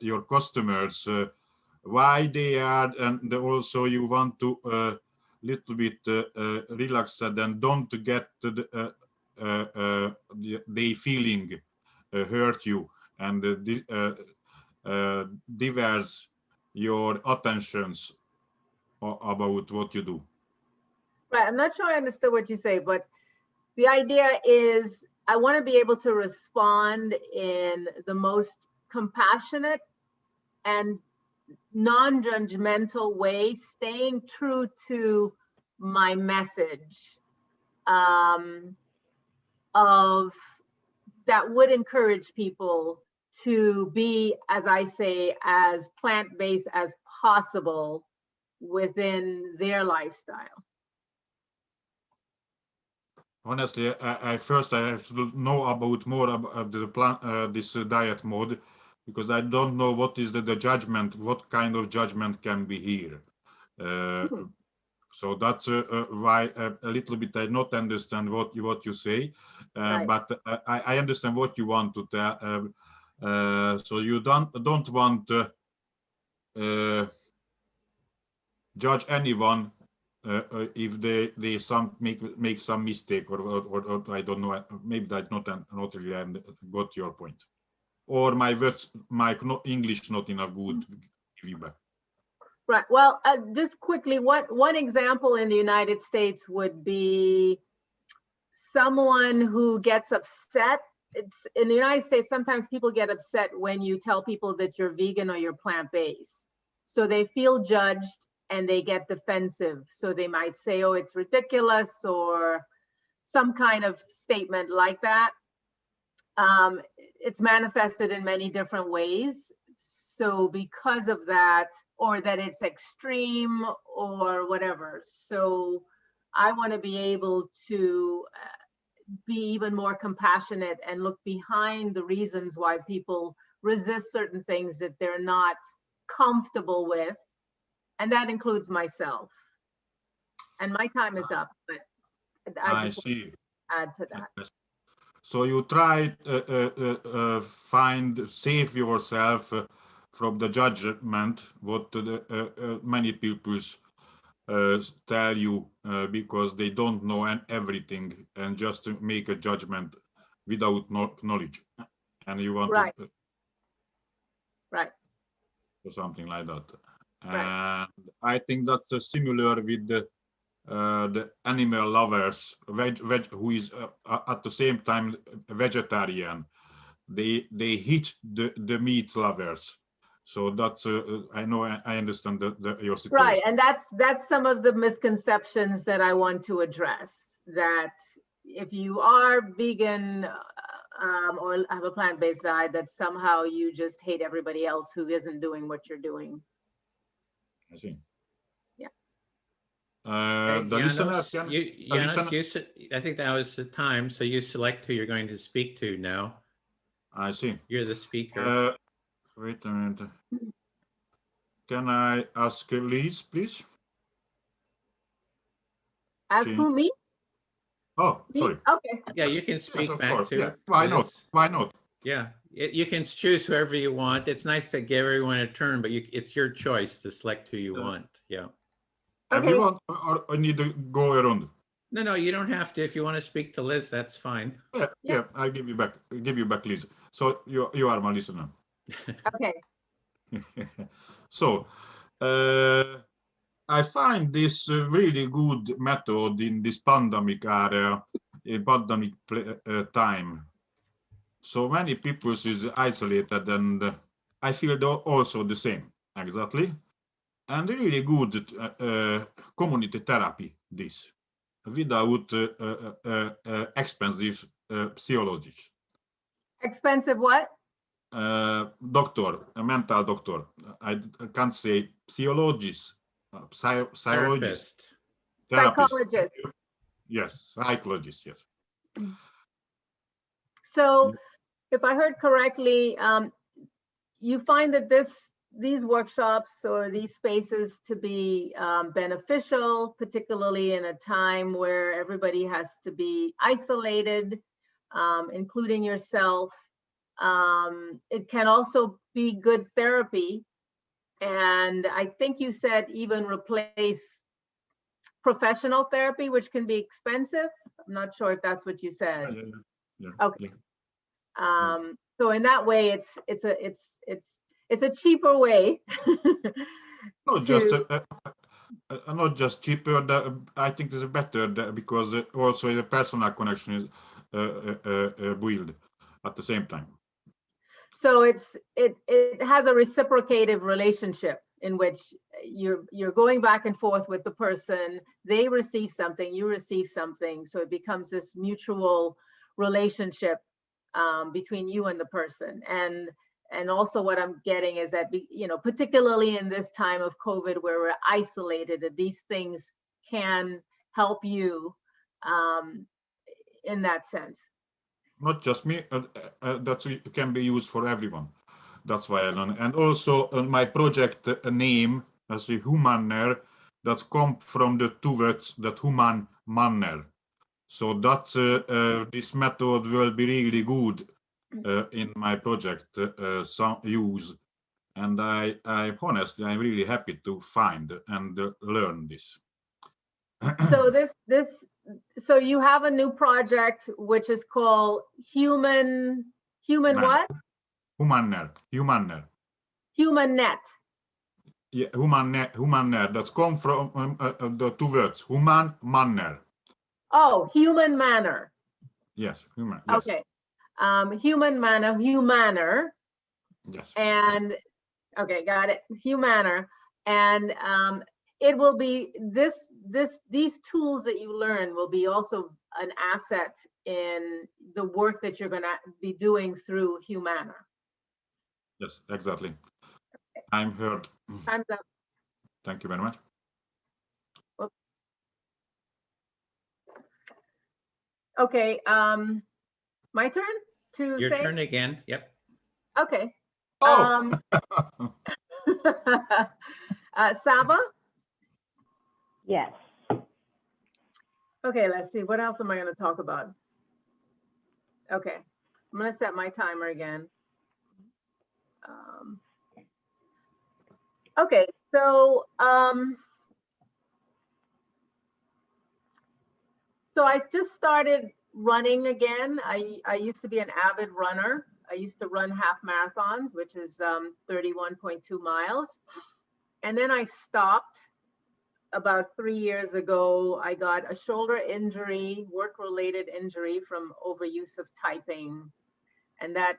your customers, why they are, and also you want to little bit relax and don't get they feeling hurt you and diverse your attentions about what you do. Right, I'm not sure I understood what you say, but the idea is I want to be able to respond in the most compassionate and non-judgmental way, staying true to my message of that would encourage people to be, as I say, as plant-based as possible within their lifestyle. Honestly, I first have to know about more about the this diet mode, because I don't know what is the judgment, what kind of judgment can be here. So that's why a little bit I not understand what you say, right. But I understand what you want to tell. So you don't want to judge anyone if they make some mistake or I don't know, maybe that not really got your point, or my words, my English not enough good. Give you back. Right. Well, just quickly, one example in the United States would be someone who gets upset it's in the United States, sometimes people get upset when you tell people that you're vegan or you're plant-based. So they feel judged and they get defensive. So they might say, oh, it's ridiculous, or some kind of statement like that. It's manifested in many different ways. So because of that, or that it's extreme or whatever. So I want to be able to be even more compassionate and look behind the reasons why people resist certain things that they're not comfortable with. And that includes myself. And my time is up, but I just see. want to add to that. So you try save yourself from the judgment what many people tell you because they don't know everything, and just to make a judgment without knowledge, and you want Right. to Right. or something like that. Right. And I think that's similar with the animal lovers, who is at the same time vegetarian. They hit the meat lovers. So that's I know I understand your situation. Right, and that's some of the misconceptions that I want to address. That if you are vegan or have a plant-based diet, that somehow you just hate everybody else who isn't doing what you're doing. I see. Yeah. The listener Janos, can. I think that was the time. So you select who you're going to speak to now. I see. You're the speaker. Wait a minute. Can I ask Liz, please? Ask who, me? Oh, me? sorry. Okay. Yeah, you can speak of back course. to. Yeah. Why not? Liz. Why not? Yeah, you can choose whoever you want. It's nice to give everyone a turn, but it's your choice to select who you want. Yeah. Everyone, or I need to go around. No, you don't have to. If you want to speak to Liz, that's fine. Yeah, I'll give you back. Liz. So you are my listener. Okay. So I find this really good method in this pandemic area, pandemic time. So many people is isolated, and I feel also the same, exactly. And really good community therapy, this, without expensive psychologist. Expensive what? Doctor, a mental doctor. I can't say psychologist, psychologist. Psychologist. Yes, psychologist, yes. So if I heard correctly, you find that these workshops or these spaces to be beneficial, particularly in a time where everybody has to be isolated, including yourself. It can also be good therapy. And I think you said even replace professional therapy, which can be expensive. I'm not sure if that's what you said. Yeah. Okay. So in that way, it's a cheaper way. Not just cheaper. I think it's better because also the personal connection is built at the same time. So it has a reciprocative relationship in which you're going back and forth with the person. They receive something, you receive something. So it becomes this mutual relationship between you and the person. And also what I'm getting is that, particularly in this time of COVID where we're isolated, that these things can help you in that sense. Not just me, that can be used for everyone. That's why I learned. And also my project name as a humaner, that come from the two words, that human manner. So that's this method will be really good in my project use. And I honestly, I'm really happy to find and learn this. So you have a new project which is called Human what? Humaner. HumanNet. Yeah, humaner. That's come from the two words, human manner. Oh, human manner. Yes, human. Yes. Okay. humaner. Yes. And okay, got it. Humaner. And it will be these tools that you learn will be also an asset in the work that you're going to be doing through Humaner. Yes, exactly. I'm heard. Time's up. Thank you very much. Oops. Okay, my turn to Your say? turn again. Yep. Okay. Oh. Saba? Yes. Okay, let's see. What else am I going to talk about? Okay, I'm going to set my timer again. Okay, so I just started running again. I used to be an avid runner. I used to run half marathons, which is 31.2 miles. And then I stopped about 3 years ago. I got a shoulder injury, work-related injury from overuse of typing. And that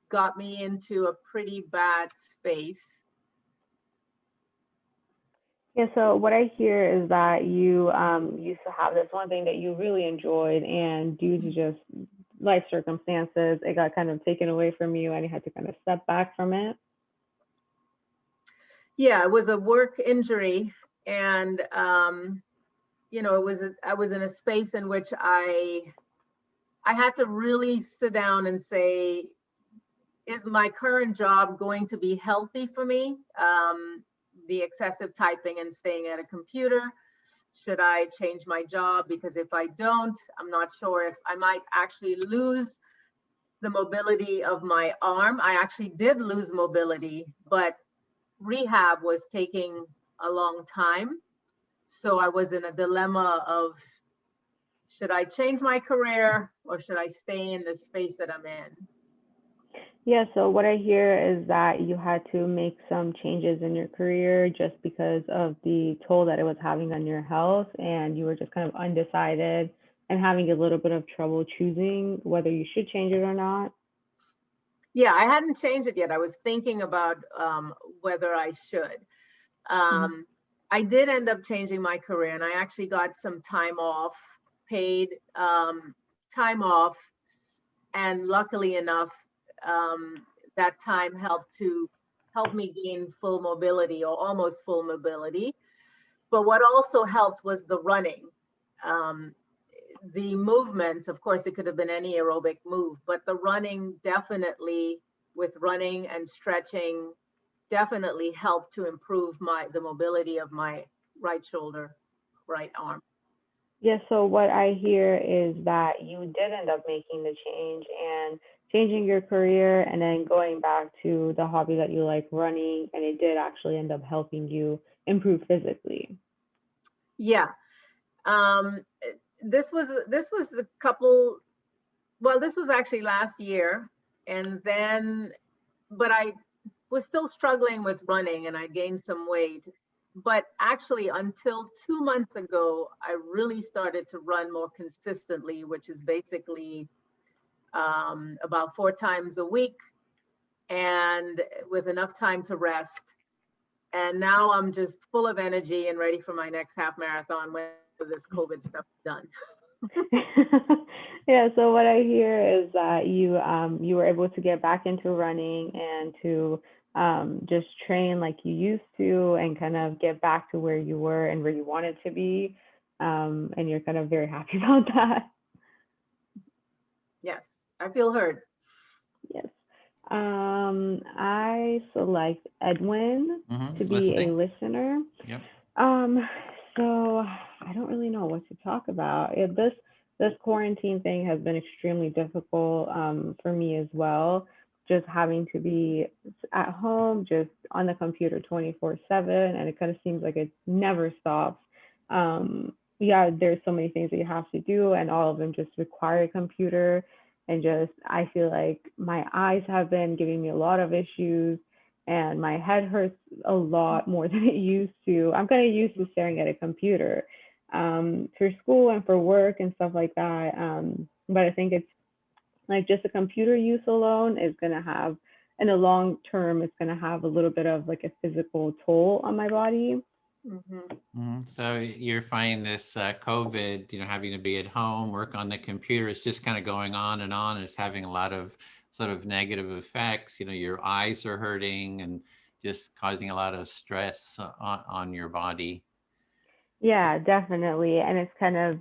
got me into a pretty bad space. Yeah, so what I hear is that you used to have this one thing that you really enjoyed, and due to just life circumstances, it got kind of taken away from you and you had to kind of step back from it. Yeah, it was a work injury, and you know, I was in a space in which I had to really sit down and say, is my current job going to be healthy for me? The excessive typing and staying at a computer. Should I change my job? Because if I don't, I'm not sure if I might actually lose the mobility of my arm. I actually did lose mobility, but rehab was taking a long time. So I was in a dilemma of, should I change my career or should I stay in the space that I'm in? Yeah, so what I hear is that you had to make some changes in your career just because of the toll that it was having on your health, and you were just kind of undecided and having a little bit of trouble choosing whether you should change it or not. Yeah, I hadn't changed it yet. I was thinking about whether I should. I did end up changing my career, and I actually got some time off, paid time off, and luckily enough, that time helped me gain full mobility or almost full mobility. But what also helped was the running. The movement, of course, it could have been any aerobic move, but the running definitely, with running and stretching, definitely helped to improve the mobility of my right shoulder, right arm. Yeah, so what I hear is that you did end up making the change and changing your career and then going back to the hobby that you like, running, and it did actually end up helping you improve physically. Yeah. This was a couple, well, this was actually last year, and then, but I was still struggling with running and I gained some weight. But actually, until 2 months ago, I really started to run more consistently, which is basically about 4 times a week and with enough time to rest. And now I'm just full of energy and ready for my next half marathon when this COVID stuff is done. Yeah, so what I hear is that you were able to get back into running and to just train like you used to and kind of get back to where you were and where you wanted to be. And you're kind of very happy about that. Yes, I feel heard. Yes. I select Edwin to be Listening. a listener. Yep. So I don't really know what to talk about. This quarantine thing has been extremely difficult for me as well. Just having to be at home, just on the computer 24/7, and it kind of seems like it never stops. Yeah, there's so many things that you have to do, and all of them just require a computer. And just, I feel like my eyes have been giving me a lot of issues, and my head hurts a lot more than it used to. I'm kind of used to staring at a computer for school and for work and stuff like that. But I think Like just the computer use alone is going to have, in the long term, it's going to have a little bit of like a physical toll on my body. So you're finding this COVID, having to be at home, work on the computer, it's just kind of going on and on. And it's having a lot of sort of negative effects. Your eyes are hurting and just causing a lot of stress on your body. Yeah, definitely. And it's kind of,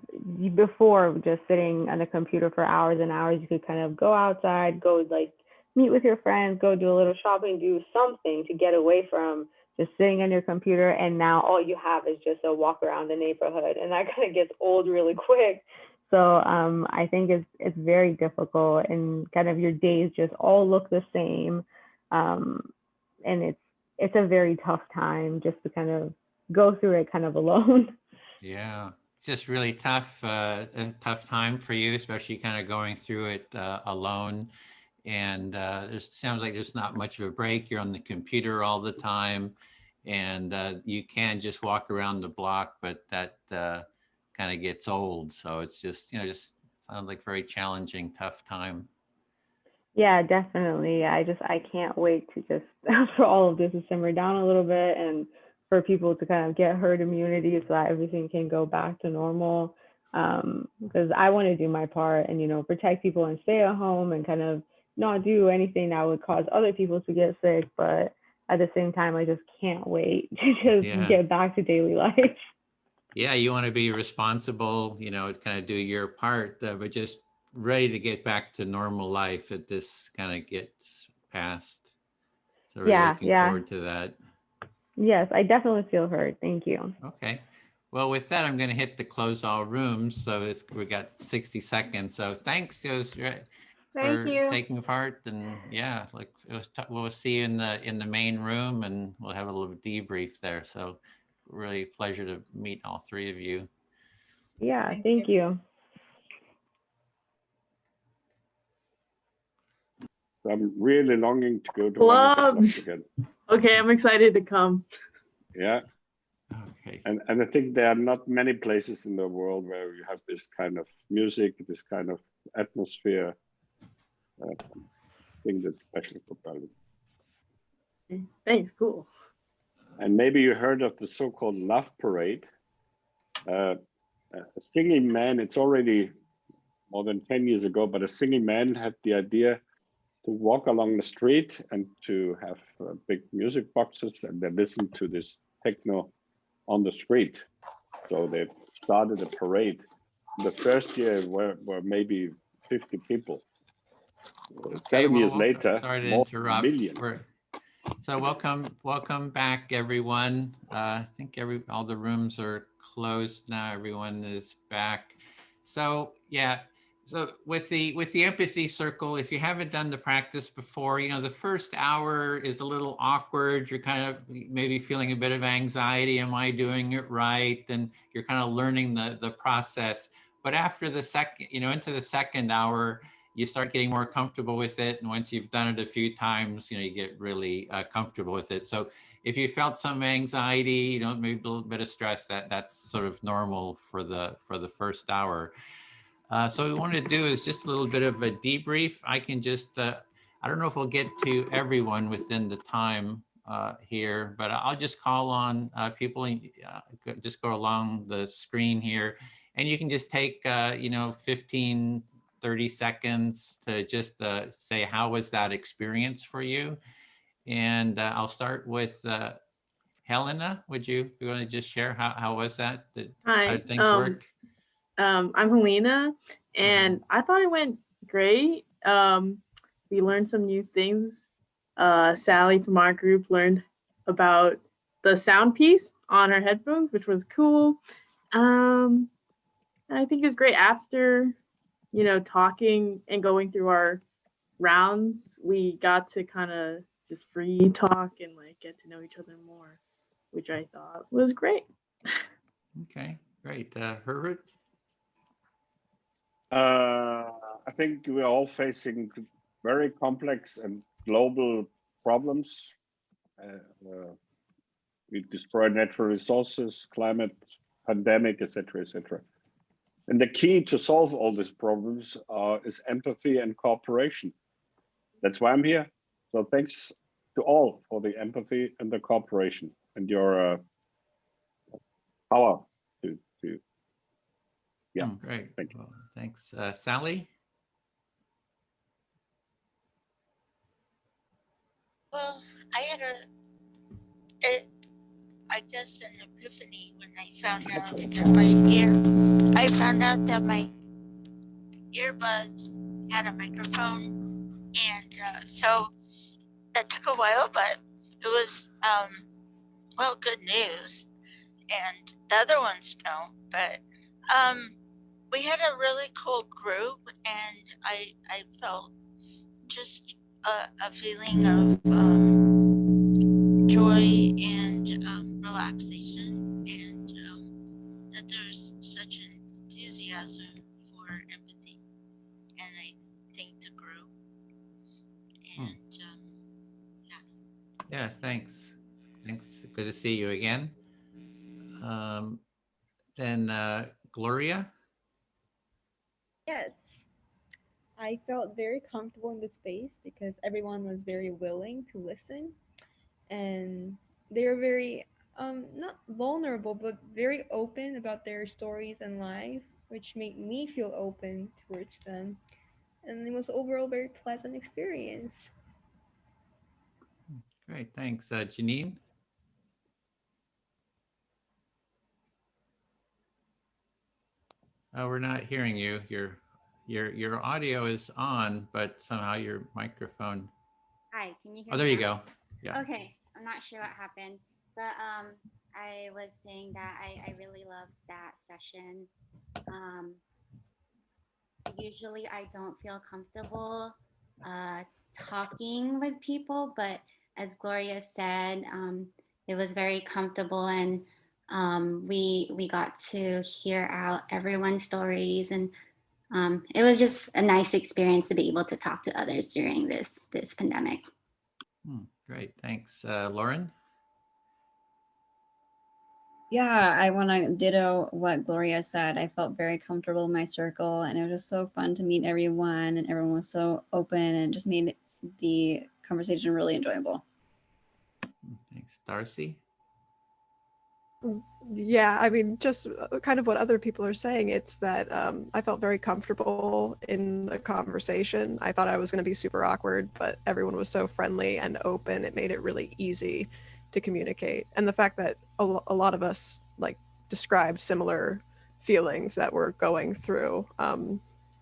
before just sitting on the computer for hours and hours, you could kind of go outside, go like meet with your friends, go do a little shopping, do something to get away from just sitting on your computer. And now all you have is just a walk around the neighborhood, and that kind of gets old really quick. So I think it's very difficult, and kind of your days just all look the same. And it's a very tough time just to kind of go through it kind of alone. Yeah, it's just really tough, a tough time for you, especially kind of going through it alone. And it sounds like there's not much of a break. You're on the computer all the time, and you can just walk around the block, but that kind of gets old. So it's just, just sounds like very challenging, tough time. Yeah, definitely. I can't wait to just, for all of this to simmer down a little bit, and for people to kind of get herd immunity so that everything can go back to normal. Because I want to do my part and, protect people and stay at home and kind of not do anything that would cause other people to get sick. But at the same time, I just can't wait to just get back to daily life. Yeah, you want to be responsible, kind of do your part, but just ready to get back to normal life if this kind of gets past. So really looking forward to that. Yes, I definitely feel heard. Thank you. Okay. Well, with that, I'm going to hit the close all rooms. So we got 60 seconds. So thanks for taking part. And yeah, we'll see you in the main room, and we'll have a little debrief there. So really a pleasure to meet all three of you. Yeah, thank you. I'm really longing to go to clubs again. Okay, I'm excited to come. Yeah. Okay. And I think there are not many places in the world where you have this kind of music, this kind of atmosphere. I think that's special for Berlin. Thanks, cool. And maybe you heard of the so-called Love Parade. A singing man, it's already more than 10 years ago, but a singing man had the idea to walk along the street and to have big music boxes, and they listen to this techno on the street. So they started a parade. The first year were maybe 50 people. 7 years later, sorry to more interrupt. million. So welcome back, everyone. I think all the rooms are closed now. Everyone is back. So yeah. So with the empathy circle, if you haven't done the practice before, the first hour is a little awkward. You're kind of maybe feeling a bit of anxiety. Am I doing it right? And you're kind of learning the process. But after the second, into the second hour, you start getting more comfortable with it. And once you've done it a few times, you get really comfortable with it. So if you felt some anxiety, maybe a little bit of stress, that's sort of normal for the first hour. So what we want to do is just a little bit of a debrief. I can just, I don't know if we'll get to everyone within the time here, but I'll just call on people and just go along the screen here. And you can just take, 15, 30 seconds to just say, how was that experience for you? And I'll start with Helena. Would you want to just share how was that? Hi. How did things work? I'm Helena, and I thought it went great. We learned some new things. Sally from our group learned about the sound piece on her headphones, which was cool. And I think it was great after, talking and going through our rounds, we got to kind of just free talk and get to know each other more, which I thought was great. Okay, great. Herbert? I think we're all facing very complex and global problems. We destroy natural resources, climate, pandemic, etc., etc. And the key to solve all these problems is empathy and cooperation. That's why I'm here. So thanks to all for the empathy and the cooperation and your power to yeah. Great. Thank you. Well, thanks. Sally? Well, I had I guess an epiphany when I found out that my earbuds had a microphone, and so that took a while, but it was well, good news, and the other ones don't. But we had a really cool group, and I felt just a feeling of joy and relaxation, and that there's such an enthusiasm for empathy, and I thank the group. And Yeah, thanks. Thanks. Good to see you again. Then Gloria? Yes. I felt very comfortable in the space because everyone was very willing to listen, and they were very not vulnerable but very open about their stories and life, which made me feel open towards them, and it was overall very pleasant experience. Great, thanks. Janine? Oh, we're not hearing you. Your audio is on, but somehow your microphone. Hi, can you hear Oh, me there you now? go. Yeah. Okay, I'm not sure what happened, but I was saying that I really loved that session. Usually I don't feel comfortable talking with people, but as Gloria said, it was very comfortable, and we got to hear out everyone's stories, and it was just a nice experience to be able to talk to others during this pandemic. Great, thanks. Lauren? Yeah, I want to ditto what Gloria said. I felt very comfortable in my circle, and it was just so fun to meet everyone, and everyone was so open and just made the conversation really enjoyable. Thanks. Darcy? Yeah, I mean, just kind of what other people are saying. It's that I felt very comfortable in the conversation. I thought I was going to be super awkward, but everyone was so friendly and open. It made it really easy to communicate. And the fact that a lot of us like described similar feelings that we're going through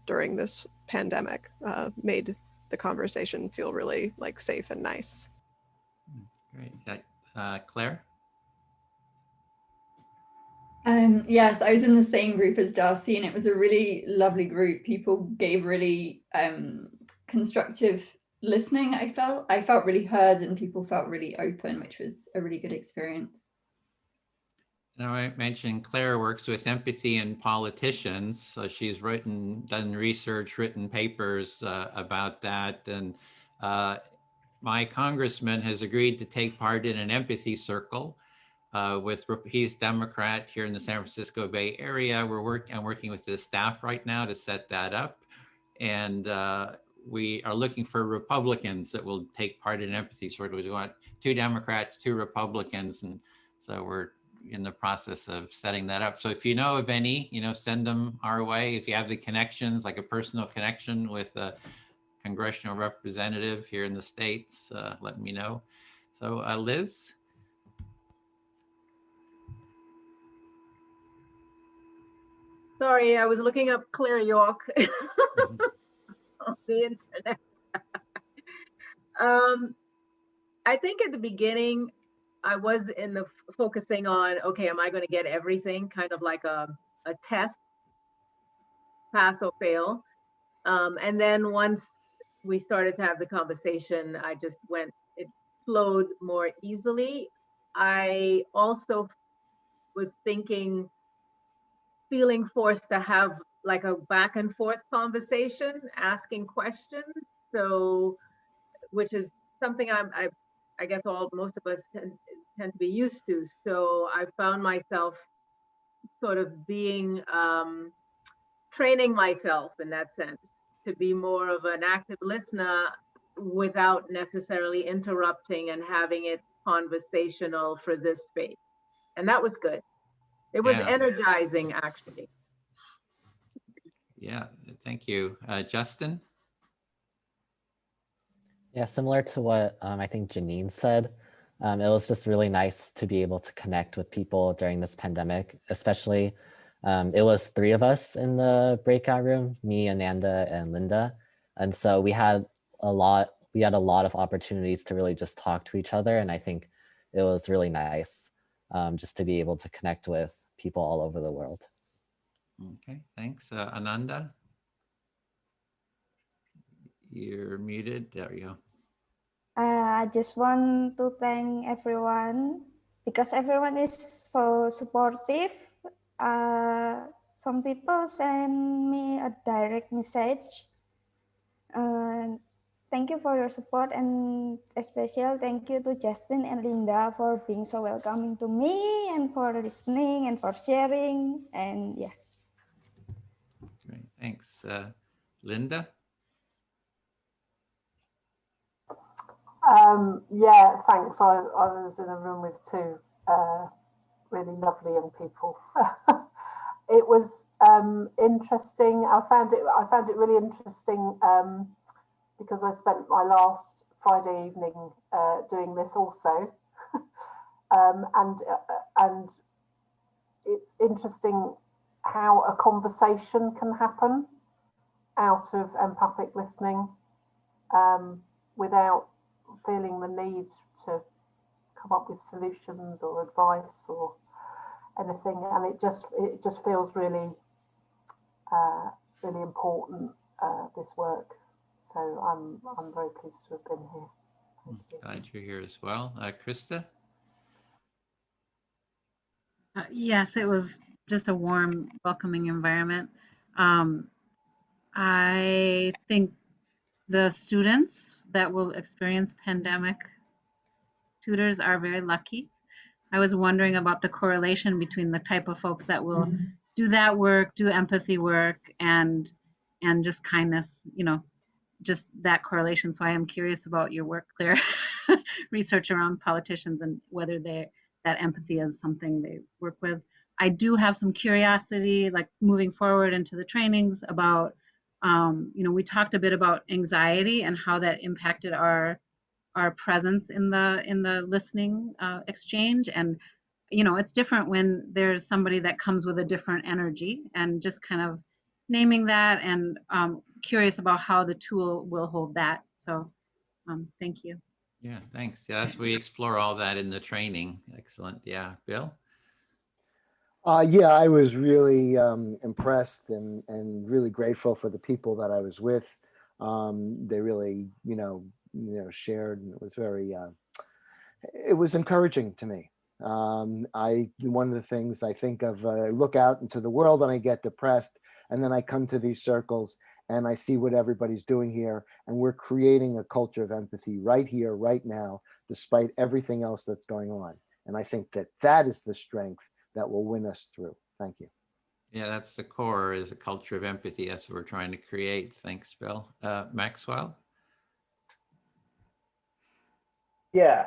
during this pandemic made the conversation feel really like safe and nice. Great. Claire? Yes, I was in the same group as Darcy, and it was a really lovely group. People gave really constructive listening. I felt really heard, and people felt really open, which was a really good experience. Now, I mentioned Claire works with empathy and politicians. So she's done research, written papers about that. And my congressman has agreed to take part in an empathy circle. He's Democrat here in the San Francisco Bay Area. I'm working with the staff right now to set that up. And we are looking for Republicans that will take part in empathy circle. We want 2 Democrats, 2 Republicans. And so we're in the process of setting that up. So if you know of any, send them our way. If you have the connections, like a personal connection with a congressional representative here in the States, let me know. So Liz? Sorry, I was looking up Claire Yorke on the internet. I think at the beginning, I was focusing on, okay, am I going to get everything? Kind of like a test, pass or fail. And then once we started to have the conversation, it flowed more easily. I also was feeling forced to have like a back and forth conversation, asking questions. So, which is something I guess most of us tend to be used to. So I found myself sort of being training myself in that sense to be more of an active listener without necessarily interrupting and having it conversational for this space. And that was good. It was Yeah. energizing, actually. Yeah, thank you. Justin? Yeah, similar to what I think Janine said, it was just really nice to be able to connect with people during this pandemic, especially it was 3 of us in the breakout room, me, Ananda, and Linda. And so we had a lot of opportunities to really just talk to each other. And I think it was really nice just to be able to connect with people all over the world. Okay, thanks. Ananda? You're muted. There you go. I just want to thank everyone because everyone is so supportive. Some people send me a direct message. Thank you for your support, and a special thank you to Justin and Linda for being so welcoming to me and for listening and for sharing. And yeah. Great, thanks. Linda? Yeah, thanks. I was in a room with 2 really lovely young people. It was interesting. I found it really interesting because I spent my last Friday evening doing this also, and it's interesting how a conversation can happen out of empathic listening without feeling the need to come up with solutions or advice or anything, and it just feels really really important, this work. So I'm very pleased to have been here. Thank you. Glad you're here as well. Krista? Yes, it was just a warm, welcoming environment. I think the students that will experience pandemic tutors are very lucky. I was wondering about the correlation between the type of folks that will do that work, do empathy work, and just kindness, just that correlation. So I am curious about your work, Claire, research around politicians and whether that empathy is something they work with. I do have some curiosity, like moving forward into the trainings about, we talked a bit about anxiety and how that impacted our presence in the listening exchange. And it's different when there's somebody that comes with a different energy, and just kind of naming that, and curious about how the tool will hold that. So thank you. Yeah, thanks. Yes, we explore all that in the training. Excellent. Yeah, Bill? Yeah, I was really impressed and really grateful for the people that I was with. They really, shared, and it was very, it was encouraging to me. One of the things I think of, I look out into the world and I get depressed, and then I come to these circles and I see what everybody's doing here, and we're creating a culture of empathy right here, right now, despite everything else that's going on. And I think that is the strength that will win us through. Thank you. Yeah, that's the core, is a culture of empathy. That's what we're trying to create. Thanks, Bill. Maxwell? Yeah,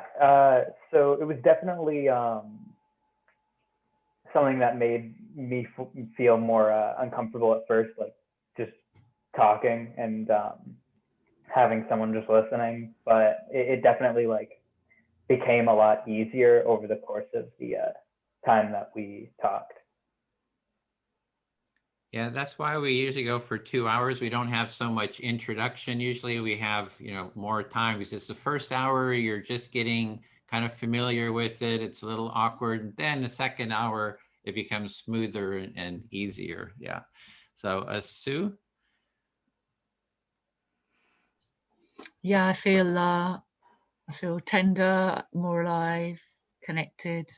so it was definitely something that made me feel more uncomfortable at first, like just talking and having someone just listening. But it definitely became a lot easier over the course of the time that we talked. Yeah, that's why we usually go for 2 hours. We don't have so much introduction. Usually we have, more time, because it's the first hour, you're just getting kind of familiar with it. It's a little awkward. Then the second hour, it becomes smoother and easier. Yeah. So Sue? Yeah, I feel tender, more alive, connected.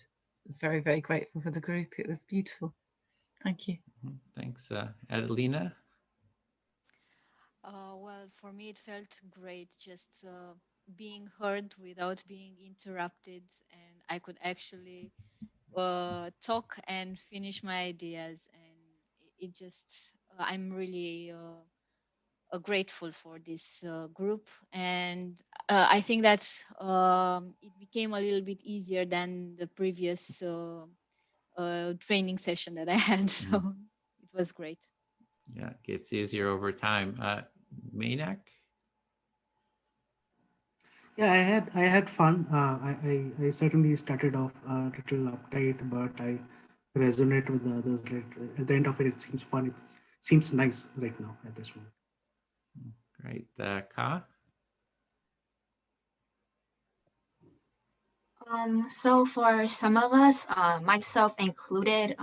Very, very grateful for the group. It was beautiful. Thank you. Thanks. Adelina? Well, for me, it felt great just being heard without being interrupted, and I could actually talk and finish my ideas, and it just I'm really grateful for this group, and I think that it became a little bit easier than the previous training session that I had. So it was great. Yeah, it gets easier over time. Minak? Yeah, I had fun. I certainly started off a little uptight, but I resonate with the others. Right? At the end of it, it seems fun. It seems nice right now at this moment. Great. Ka? So for some of us, myself included,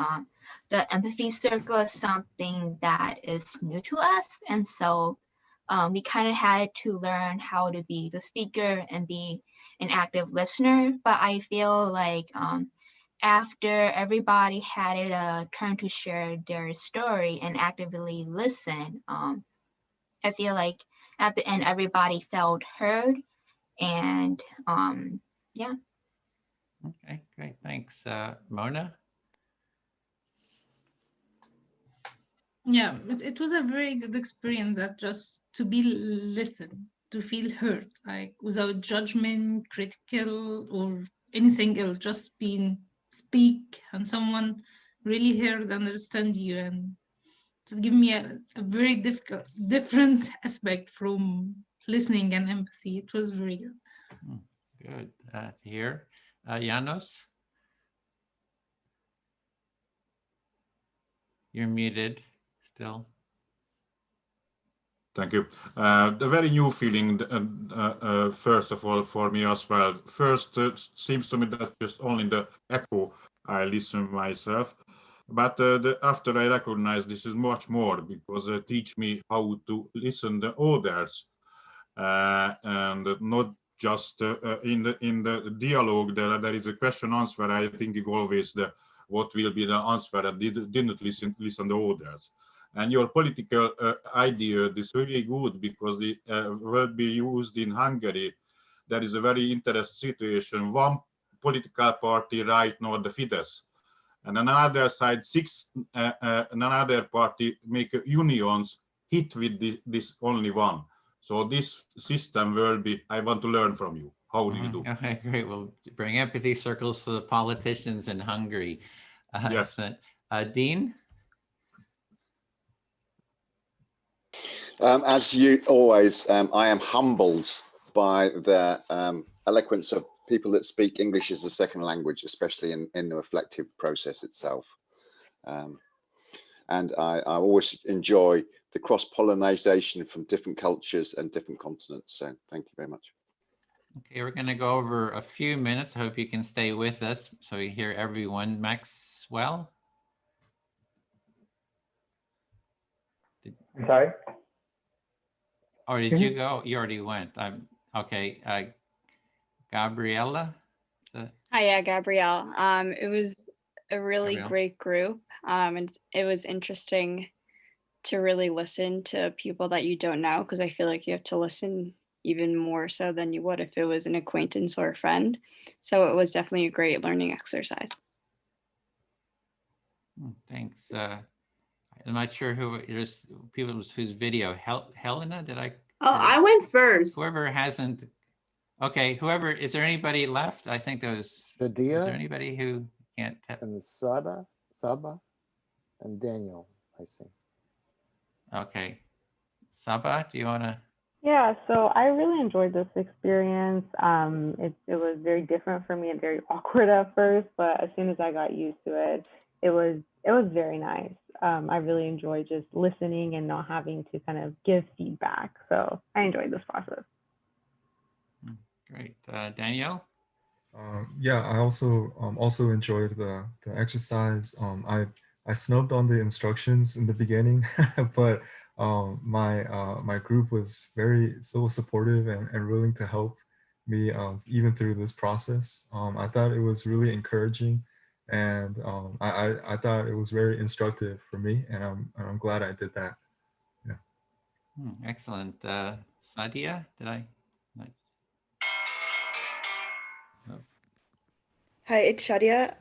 the empathy circle is something that is new to us. And so we kind of had to learn how to be the speaker and be an active listener. But I feel like after everybody had it a turn to share their story and actively listen, I feel like at the end, everybody felt heard. And yeah. Okay, great. Thanks. Mona? Yeah, it was a very good experience that just to be listened, to feel heard, like without judgment, critical, or anything else, just being speak and someone really heard, understand you, and to give me a very different aspect from listening and empathy. It was very good. Good. Here, Janos? You're muted still. Thank you. The very new feeling, first of all, for me as well. First, seems to me that just only the echo I listen myself. But after I recognize this is much more, because teach me how to listen the others, and not just in the dialogue. There is a question answer. I think always what will be the answer that didn't listen the others. And your political idea is really good, because the word be used in Hungary. There is a very interesting situation. One political party right now, the Fidesz, and on another side, another party make unions hit with this only one. So this system will be, I want to learn from you. How do you do? Okay, great. We'll bring empathy circles to the politicians in Hungary. Yes. Dean? As you always, I am humbled by the eloquence of people that speak English as a second language, especially in the reflective process itself. And I always enjoy the cross-pollination from different cultures and different continents. So thank you very much. Okay, we're going to go over a few minutes. I hope you can stay with us so we hear everyone. Maxwell? I'm sorry? Or did you go? You already went. Okay. Gabriella? Hi, yeah, Gabrielle. It was a really Gabrielle. great group. And it was interesting to really listen to people that you don't know, because I feel like you have to listen even more so than you would if it was an acquaintance or a friend. So it was definitely a great learning exercise. Thanks. I'm not sure who, there's people whose video, Helena, did I? Oh, I went first. Whoever hasn't, okay, whoever, is there anybody left? I think those, Shadia, is there anybody who can't? And Saba, and Daniel, I see. Okay. Saba, do you want to? Yeah, so I really enjoyed this experience. It was very different for me and very awkward at first, but as soon as I got used to it, it was very nice. I really enjoyed just listening and not having to kind of give feedback. So I enjoyed this process. Great. Danielle? Yeah, I also enjoyed the exercise. I snubbed on the instructions in the beginning, but my group was so supportive and willing to help me even through this process. I thought it was really encouraging, and I thought it was very instructive for me, and I'm glad I did that. Yeah. Excellent. Sadia, did I? Hi, it's Shadia.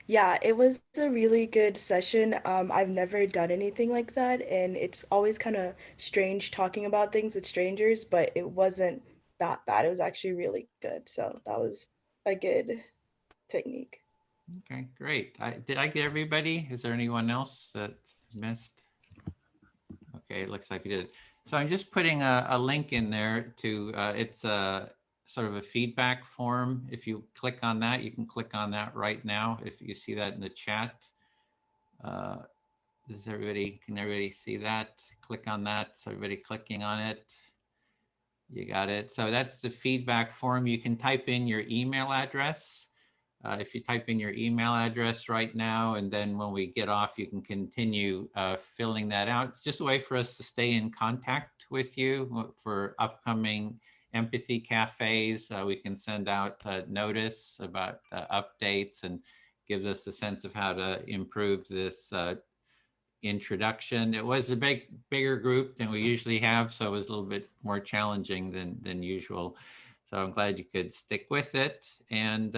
Yeah, it was a really good session. I've never done anything like that, and it's always kind of strange talking about things with strangers, but it wasn't that bad. It was actually really good. So that was a good technique. Okay, great. Did I get everybody? Is there anyone else that missed? Okay, it looks like we did. So I'm just putting a link in there to, it's a sort of a feedback form. If you click on that, you can click on that right now. If you see that in the chat. Can everybody see that? Click on that. So everybody clicking on it. You got it. So that's the feedback form. You can type in your email address. If you type in your email address right now, and then when we get off, you can continue filling that out. It's just a way for us to stay in contact with you for upcoming empathy cafes. We can send out notice about updates and gives us a sense of how to improve this introduction. It was a bigger group than we usually have, so it was a little bit more challenging than usual. So I'm glad you could stick with it. And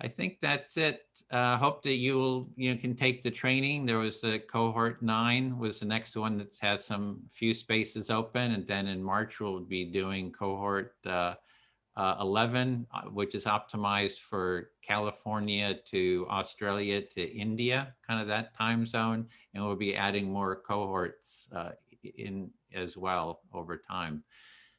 I think that's it. Hope that you can take the training. There was the cohort 9 was the next one that has some few spaces open, and then in March we'll be doing cohort 11, which is optimized for California to Australia to India, kind of that time zone, and we'll be adding more cohorts in as well over time.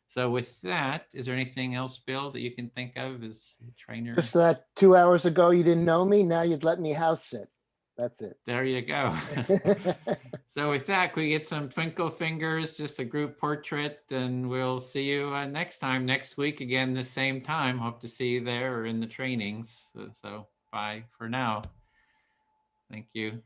So with that, is there anything else, Bill, that you can think of as a trainer? Just that 2 hours ago you didn't know me, now you'd let me house sit. That's it. There you go. So with that, we get some twinkle fingers, just a group portrait, and we'll see you next time, next week, again, the same time. Hope to see you there or in the trainings. So bye for now. Thank you.